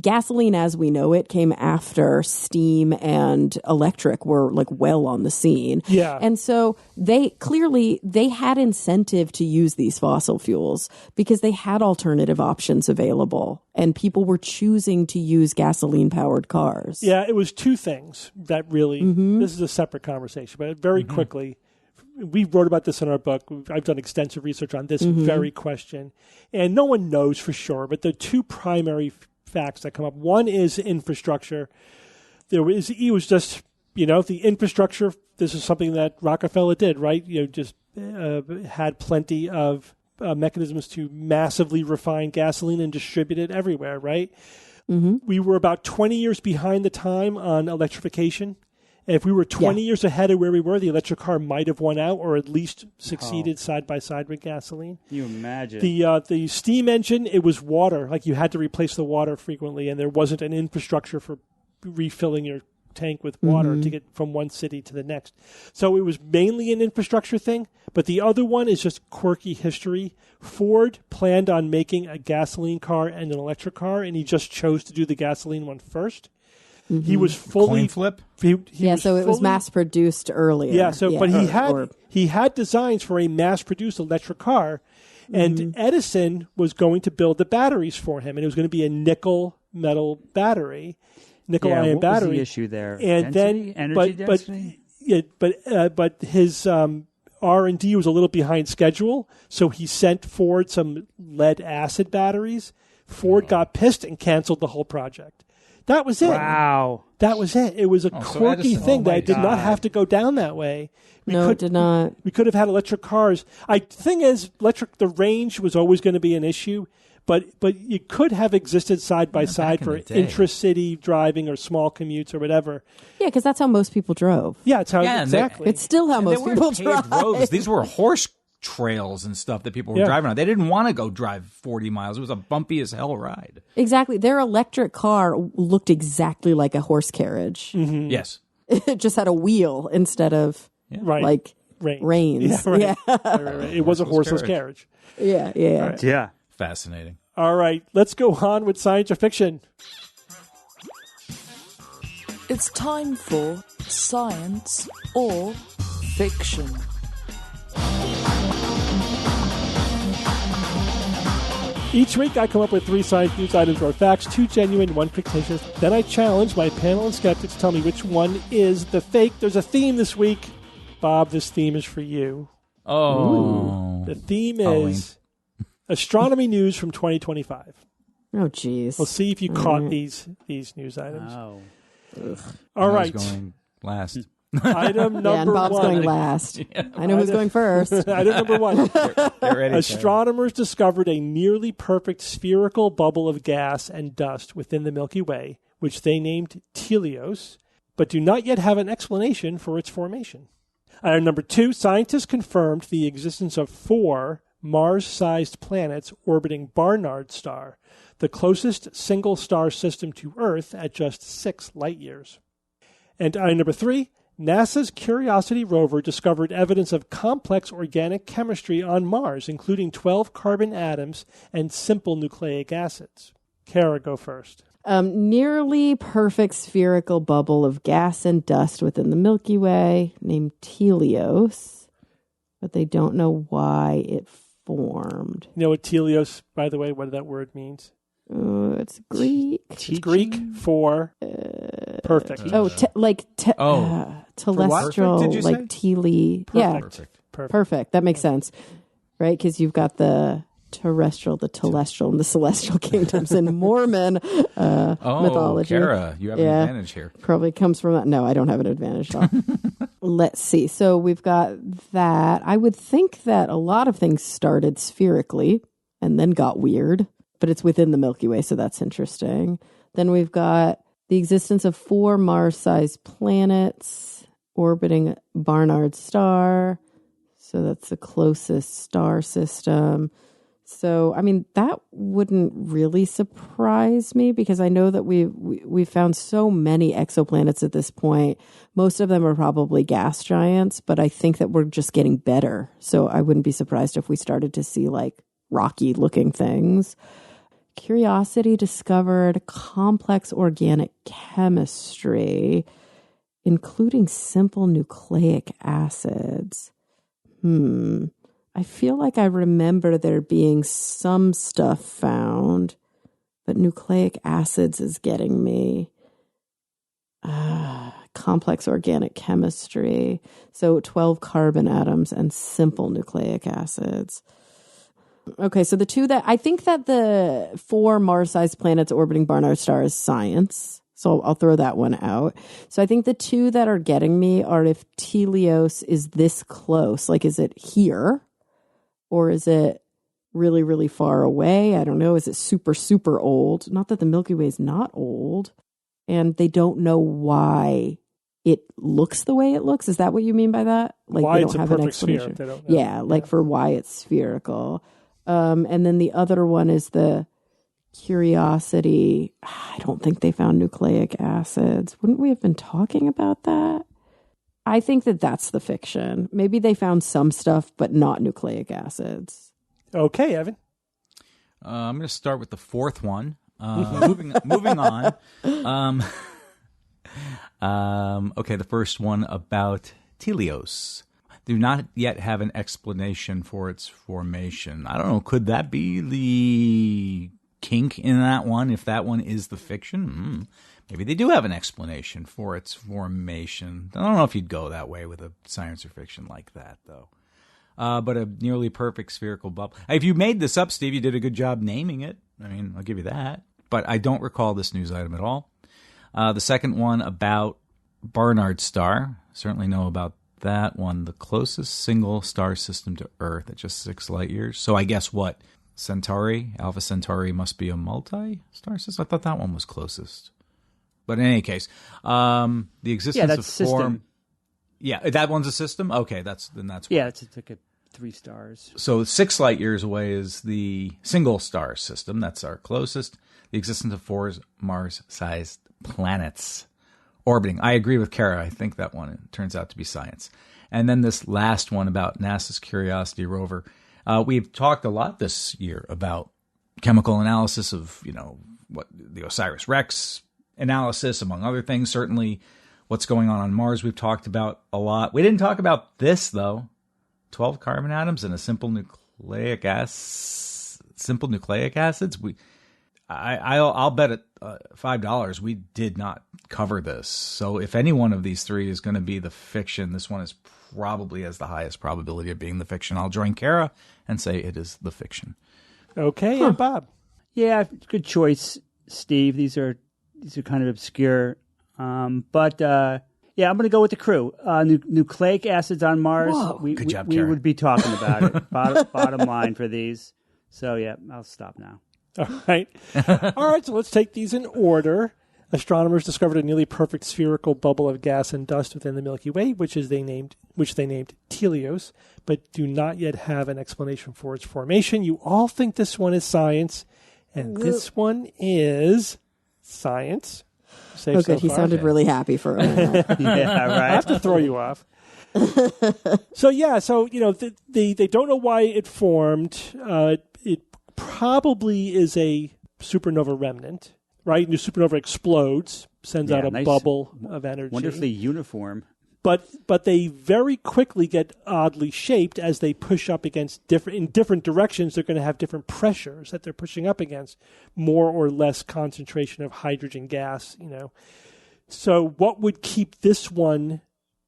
gasoline as we know it came after steam and electric were like well on the scene. Yeah. And so they had incentive to use these fossil fuels because they had alternative options available and people were choosing to use gasoline powered cars. Yeah, it was two things that really, this is a separate conversation, but very quickly, we wrote about this in our book. I've done extensive research on this very question. And no one knows for sure, but the two primary facts that come up. One is infrastructure. It was just, the infrastructure, this is something that Rockefeller did, right? Just had plenty of mechanisms to massively refine gasoline and distribute it everywhere, right? We were about 20 years behind the time on electrification. If we were 20 years ahead of where we were, the electric car might have won out or at least succeeded side by side with gasoline. Can you imagine? The steam engine, it was water. Like you had to replace the water frequently, and there wasn't an infrastructure for refilling your tank with water to get from one city to the next. So it was mainly an infrastructure thing. But the other one is just quirky history. Ford planned on making a gasoline car and an electric car, and he just chose to do the gasoline one first. He was fully coin flip. So it was mass produced earlier. Yeah. So, but he had designs for a mass produced electric car, and Edison was going to build the batteries for him, and it was going to be a nickel metal battery, nickel ion battery. Was the issue there? And density? Energy density? But his R&D was a little behind schedule, so he sent Ford some lead acid batteries. Ford got pissed and canceled the whole project. That was it. Wow. That was it. It was a quirky thing that did not have to go down that way. It did not. We could have had electric cars. Thing is, the range was always going to be an issue, but it could have existed side by side for intra-city driving or small commutes or whatever. Yeah, because that's how most people drove. Yeah, it's how exactly. It's still how most people drive. Roads. These were horse trails and stuff that people were driving on. They didn't want to go drive 40 miles. It was a bumpy as hell ride. Exactly. Their electric car looked exactly like a horse carriage. Yes. It just had a wheel instead of like reins. Yeah, right. Right. It was a horseless carriage. Yeah. Right. Yeah. Fascinating. All right. Let's go on with science or fiction. It's time for science or fiction. Each week, I come up with 3 science news items or facts, 2 genuine, 1 fictitious. Then I challenge my panel and skeptics to tell me which one is the fake. There's a theme this week. Bob, this theme is for you. Oh. The theme is astronomy news from 2025. Oh, geez. We'll see if you caught these news items. Oh. All right. Going last. Item number and Bob's 1. Going last. I know who's going first. Item number 1. Get ready, Astronomers discovered a nearly perfect spherical bubble of gas and dust within the Milky Way, which they named Helios, but do not yet have an explanation for its formation. Item number 2. Scientists confirmed the existence of 4 Mars-sized planets orbiting Barnard Star, the closest single star system to Earth at just 6 light years. And item number 3. NASA's Curiosity rover discovered evidence of complex organic chemistry on Mars, including 12 carbon atoms and simple nucleic acids. Kara, go first. Nearly perfect spherical bubble of gas and dust within the Milky Way, named Helios, but they don't know why it formed. You know what Helios, by the way, what that word means? It's Greek. It's Greek for perfect. Telestial, like tele. Yeah, perfect. That makes sense, right? Because you've got the terrestrial, the telestial, and the celestial kingdoms in Mormon mythology. Kara, you have an advantage here. Probably comes from that. No, I don't have an advantage at all. Let's see. So we've got that. I would think that a lot of things started spherically and then got weird. but it's within the Milky Way, so that's interesting. Then we've got the existence of 4 Mars-sized planets orbiting Barnard's star. So that's the closest star system. So, I mean, that wouldn't really surprise me because I know that we've found so many exoplanets at this point. Most of them are probably gas giants, but I think that we're just getting better. So I wouldn't be surprised if we started to see like rocky looking things. Curiosity discovered complex organic chemistry, including simple nucleic acids. I feel like I remember there being some stuff found, but nucleic acids is getting me. Complex organic chemistry. So 12 carbon atoms and simple nucleic acids. Okay, so the two that I think that the 4 Mars-sized planets orbiting Barnard's star is science. So I'll throw that one out. So I think the two that are getting me are if Helios is this close, like is it here or is it really, really far away? I don't know. Is it super, super old? Not that the Milky Way is not old. And they don't know why it looks the way it looks. Is that what you mean by that? Like why they don't it's have a an perfect explanation. sphere. They don't know. Yeah, like for why it's spherical. And then the other one is the Curiosity. I don't think they found nucleic acids. Wouldn't we have been talking about that? I think that that's the fiction. Maybe they found some stuff, but not nucleic acids. Okay, Evan. I'm going to start with the fourth one. Moving on. Okay, the first one about Helios. Do not yet have an explanation for its formation. I don't know. Could that be the kink in that one? If that one is the fiction, maybe they do have an explanation for its formation. I don't know if you'd go that way with a science or fiction like that, though. But a nearly perfect spherical bubble. If you made this up, Steve, you did a good job naming it. I mean, I'll give you that. But I don't recall this news item at all. The second one about Barnard's star. Certainly know about that one. The closest single star system to Earth at just 6 light years. So I guess what? Centauri, Alpha Centauri must be a multi-star system? I thought that one was closest. But in any case, the existence of form... System. Yeah, that one's a system? Okay, that's yeah, it's like a 3 stars. So 6 light years away is the single star system. That's our closest. The existence of 4 Mars-sized planets orbiting. I agree with Kara. I think that one turns out to be science. And then this last one about NASA's Curiosity rover. We've talked a lot this year about chemical analysis of, what the OSIRIS-REx analysis, among other things. Certainly what's going on Mars we've talked about a lot. We didn't talk about this, though. 12 carbon atoms and a simple nucleic acids. I'll bet at $5 we did not cover this. So if any one of these 3 is going to be the fiction, this one is probably has the highest probability of being the fiction. I'll join Kara and say it is the fiction. Okay, and Bob. Yeah, good choice, Steve. These are kind of obscure, but yeah, I'm going to go with the crew. Nucleic acids on Mars. Whoa. Good job, we Kara. would be talking about it. Bottom line for these. So yeah, I'll stop now. All right. All right, so let's take these in order. Astronomers discovered a nearly perfect spherical bubble of gas and dust within the Milky Way, which they named Helios, but do not yet have an explanation for its formation. You all think this one is science, and this one is science. Oh, good. He sounded really happy for a minute. Yeah, right. I have to throw you off. So they don't know why it formed. It probably is a supernova remnant, right? New supernova explodes, sends out a nice, bubble of energy. Wonderfully uniform. But they very quickly get oddly shaped as they push up against in different directions. They're going to have different pressures that they're pushing up against, more or less concentration of hydrogen gas. So what would keep this one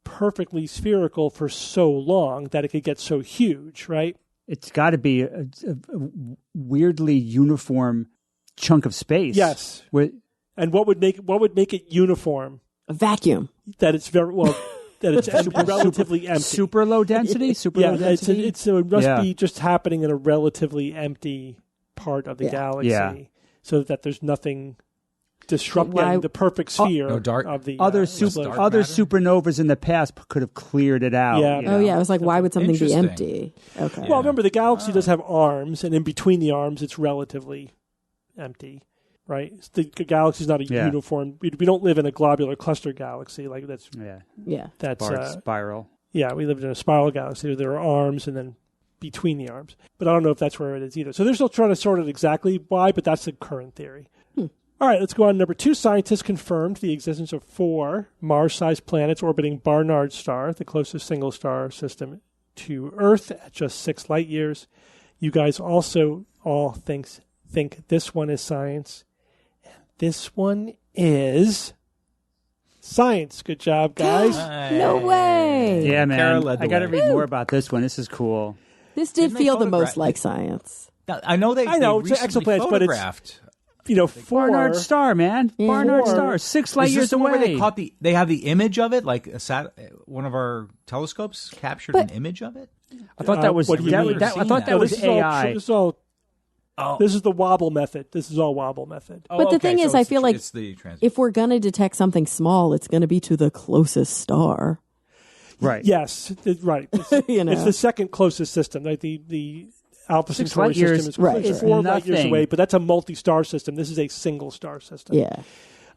perfectly spherical for so long that it could get so huge, right? It's got to be a weirdly uniform chunk of space. Yes. And what would make it uniform? A vacuum. That it's very well. That it's relatively empty. Super low density. Super low density. It must be just happening in a relatively empty part of the galaxy, so that there's nothing disrupting the perfect sphere of the other supernovas in the past could have cleared it out. Yeah. Oh yeah, I was like, why would something be empty? Okay. Well, remember the galaxy does have arms, and in between the arms, it's relatively empty, right? The galaxy is not a uniform. We don't live in a globular cluster galaxy like that's. Yeah. That's spiral. Yeah, we lived in a spiral galaxy where there are arms, and then between the arms. But I don't know if that's where it is either. So they're still trying to sort out exactly why, but that's the current theory. All right, let's go on. Number 2, scientists confirmed the existence of 4 Mars-sized planets orbiting Barnard's star, the closest single star system to Earth, at just 6 light years. You guys also all think this one is science. And this one is science. Good job, guys. No way. Yeah, man. I got to read more about this one. This is cool. This did feel the most like science. I know they it's exoplanets, photographed. But Barnard Star, man. Barnard Star, 6 light years away. Where they have the image of it, like one of our telescopes captured an image of it. I thought that was I thought that was AI. This is the wobble method. This is all wobble method. But the thing is, I feel like if we're going to detect something small, it's going to be to the closest star. Right. Yes. Right. It's the second closest system. Like the Alpha Centauri system is 4 light years away, but that's a multi-star system. This is a single star system. Yeah.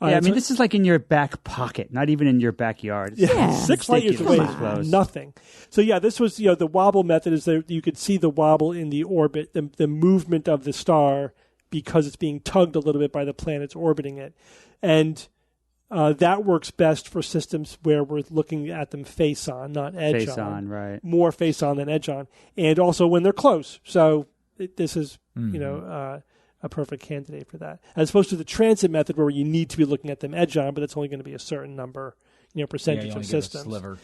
I mean, this is like in your back pocket, not even in your backyard. Yeah. 6 light years away is nothing. So, this was, the wobble method is that you could see the wobble in the orbit, the movement of the star, because it's being tugged a little bit by the planets orbiting it. And that works best for systems where we're looking at them face on, not edge on. Face on, right. More face on than edge on. And also when they're close. So this is, a perfect candidate for that. As opposed to the transit method where you need to be looking at them edge on, but that's only going to be a certain number, percentage of systems. Get a sliver.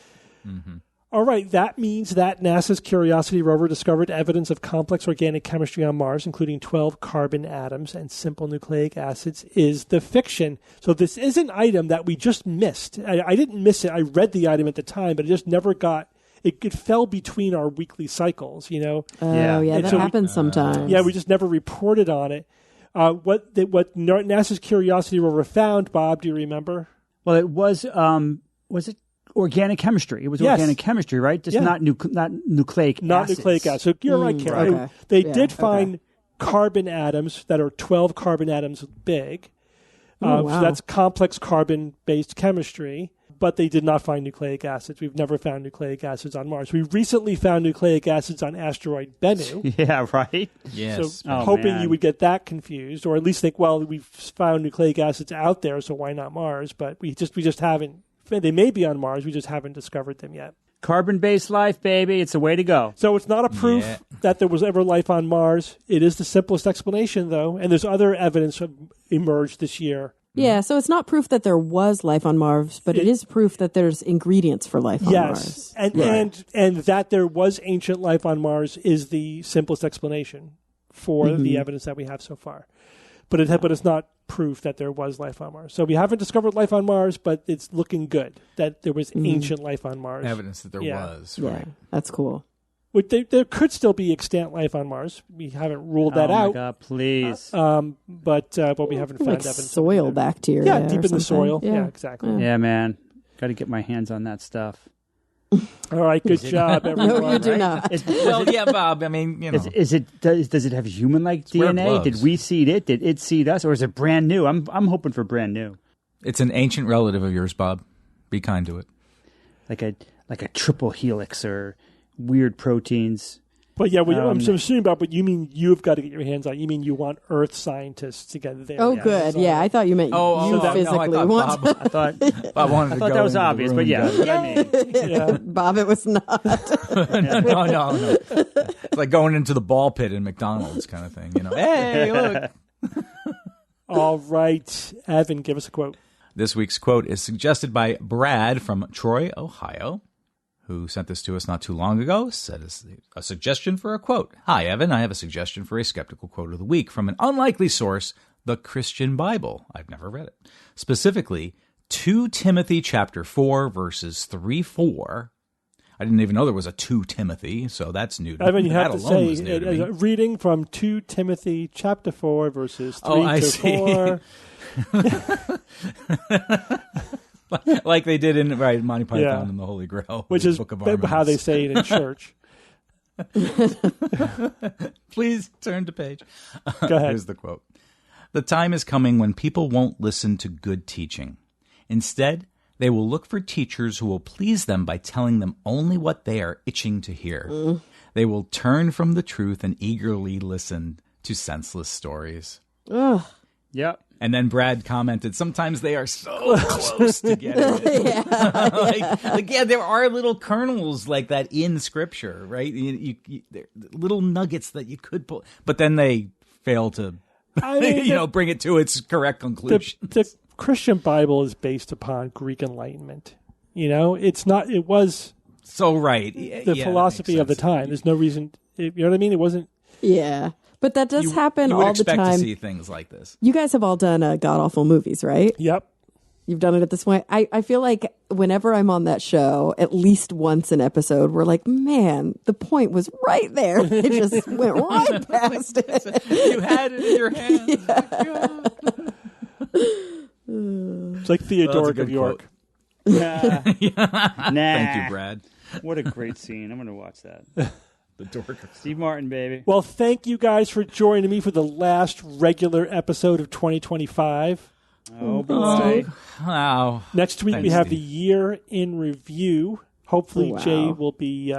Mm-hmm. All right, that means that NASA's Curiosity rover discovered evidence of complex organic chemistry on Mars, including 12 carbon atoms and simple nucleic acids, is the fiction. So this is an item that we just missed. I didn't miss it. I read the item at the time, but it just never got... It fell between our weekly cycles, Oh, yeah, that happens sometimes. Yeah, we just never reported on it. What NASA's Curiosity rover found, Bob, do you remember? Well, it was it organic chemistry? It was organic chemistry, right? Just not nucleic Not acids. nucleic acid. So you're right, Karen. Okay. They did find carbon atoms that are 12 carbon atoms big. So that's complex carbon-based chemistry. But they did not find nucleic acids. We've never found nucleic acids on Mars. We recently found nucleic acids on asteroid Bennu. Yeah, right? Yes. So hoping you would get that confused, or at least think, well, we've found nucleic acids out there, so why not Mars? But we just haven't. They may be on Mars. We just haven't discovered them yet. Carbon-based life, baby. It's the way to go. So it's not a proof that there was ever life on Mars. It is the simplest explanation, though. And there's other evidence emerged this year. Yeah, so it's not proof that there was life on Mars, but it is proof that there's ingredients for life on Mars. Yes, and that there was ancient life on Mars is the simplest explanation for the evidence that we have so far. But it's not proof that there was life on Mars. So we haven't discovered life on Mars, but it's looking good that there was ancient life on Mars. Evidence that there was. Yeah, right. that's cool. There could still be extant life on Mars. We haven't ruled that out. Oh, my God, please. But we haven't found evidence. Soil bacteria. Yeah, deep in the soil. Yeah, exactly. Yeah, man. Got to get my hands on that stuff. All right, good job, everyone. No, you do not. Bob, I mean, Does it have human-like DNA? Did we seed it? Did it seed us? Or is it brand new? I'm hoping for brand new. It's an ancient relative of yours, Bob. Be kind to it. Like a triple helix or weird proteins. But yeah, I'm assuming about what you mean. You've got to get your hands on. You mean you want Earth scientists to get there? Oh, good. Yeah, I thought you meant you physically want. I thought that was obvious, but yeah, what I mean. Bob, it was not. No. It's like going into the ball pit in McDonald's kind of thing. Hey, look. All right, Evan, give us a quote. This week's quote is suggested by Brad from Troy, Ohio, who sent this to us not too long ago, said a suggestion for a quote. Hi, Evan. I have a suggestion for a skeptical quote of the week from an unlikely source, the Christian Bible. I've never read it. Specifically, 2 Timothy chapter 4, verses 3-4. I didn't even know there was a 2 Timothy, so that's new. I mean, you have that to alone say, was new to me. reading from 2 Timothy chapter 4, verses 3 I to see. 4. Like they did in Monty Python and the Holy Grail, which is Book of how they say it in church. Please turn to page. Go ahead. Here's the quote. The time is coming when people won't listen to good teaching. Instead, they will look for teachers who will please them by telling them only what they are itching to hear. They will turn from the truth and eagerly listen to senseless stories. Ugh. Yep. And then Brad commented, sometimes they are so close to getting it. Yeah, there are little kernels like that in Scripture, right? Little nuggets that you could pull, but then they fail to, bring it to its correct conclusion. The Christian Bible is based upon Greek Enlightenment. It's not. It was so right. The philosophy of the time. There's no reason. You know what I mean? It wasn't. Yeah. But that does happen all the time. You would expect to see things like this. You guys have all done god-awful movies, right? Yep. You've done it at this point. I feel like whenever I'm on that show, at least once an episode, we're like, man, the point was right there. It just went right past it. You had it in your hand. Yeah. It's like Theodoric of York. Nah. Thank you, Brad. What a great scene. I'm going to watch that. The dork. Steve Martin, baby. Well, thank you guys for joining me for the last regular episode of 2025. Oh, boy. Wow. Next week, we have Steve. the year in review. Hopefully, Jay will be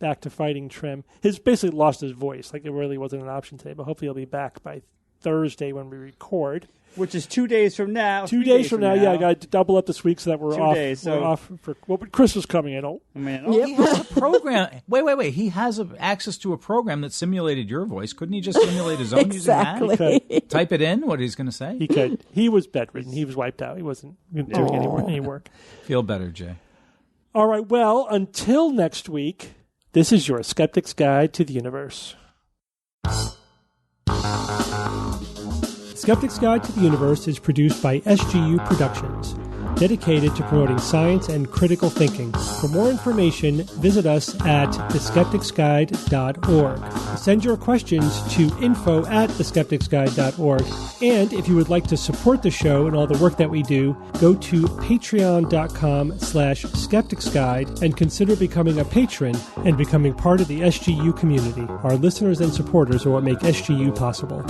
back to fighting trim. He's basically lost his voice. Like, it really wasn't an option today, but hopefully he'll be back by Thursday when we record. Which is 2 days from now. 2 days from now, yeah. I got to double up this week so that we're 2 off. days, we're off for Christmas coming in. He has a program. Wait. He has access to a program that simulated your voice. Couldn't he just simulate his own using that? He could. Type it in, what he's going to say? He could. He was bedridden. He was wiped out. He wasn't doing any work. Feel better, Jay. All right. Well, until next week, this is your Skeptic's Guide to the Universe. Skeptic's Guide to the Universe is produced by SGU Productions, dedicated to promoting science and critical thinking. For more information, visit us at theskepticsguide.org. Send your questions to info@theskepticsguide.org. And if you would like to support the show and all the work that we do, go to patreon.com/skepticsguide and consider becoming a patron and becoming part of the SGU community. Our listeners and supporters are what make SGU possible.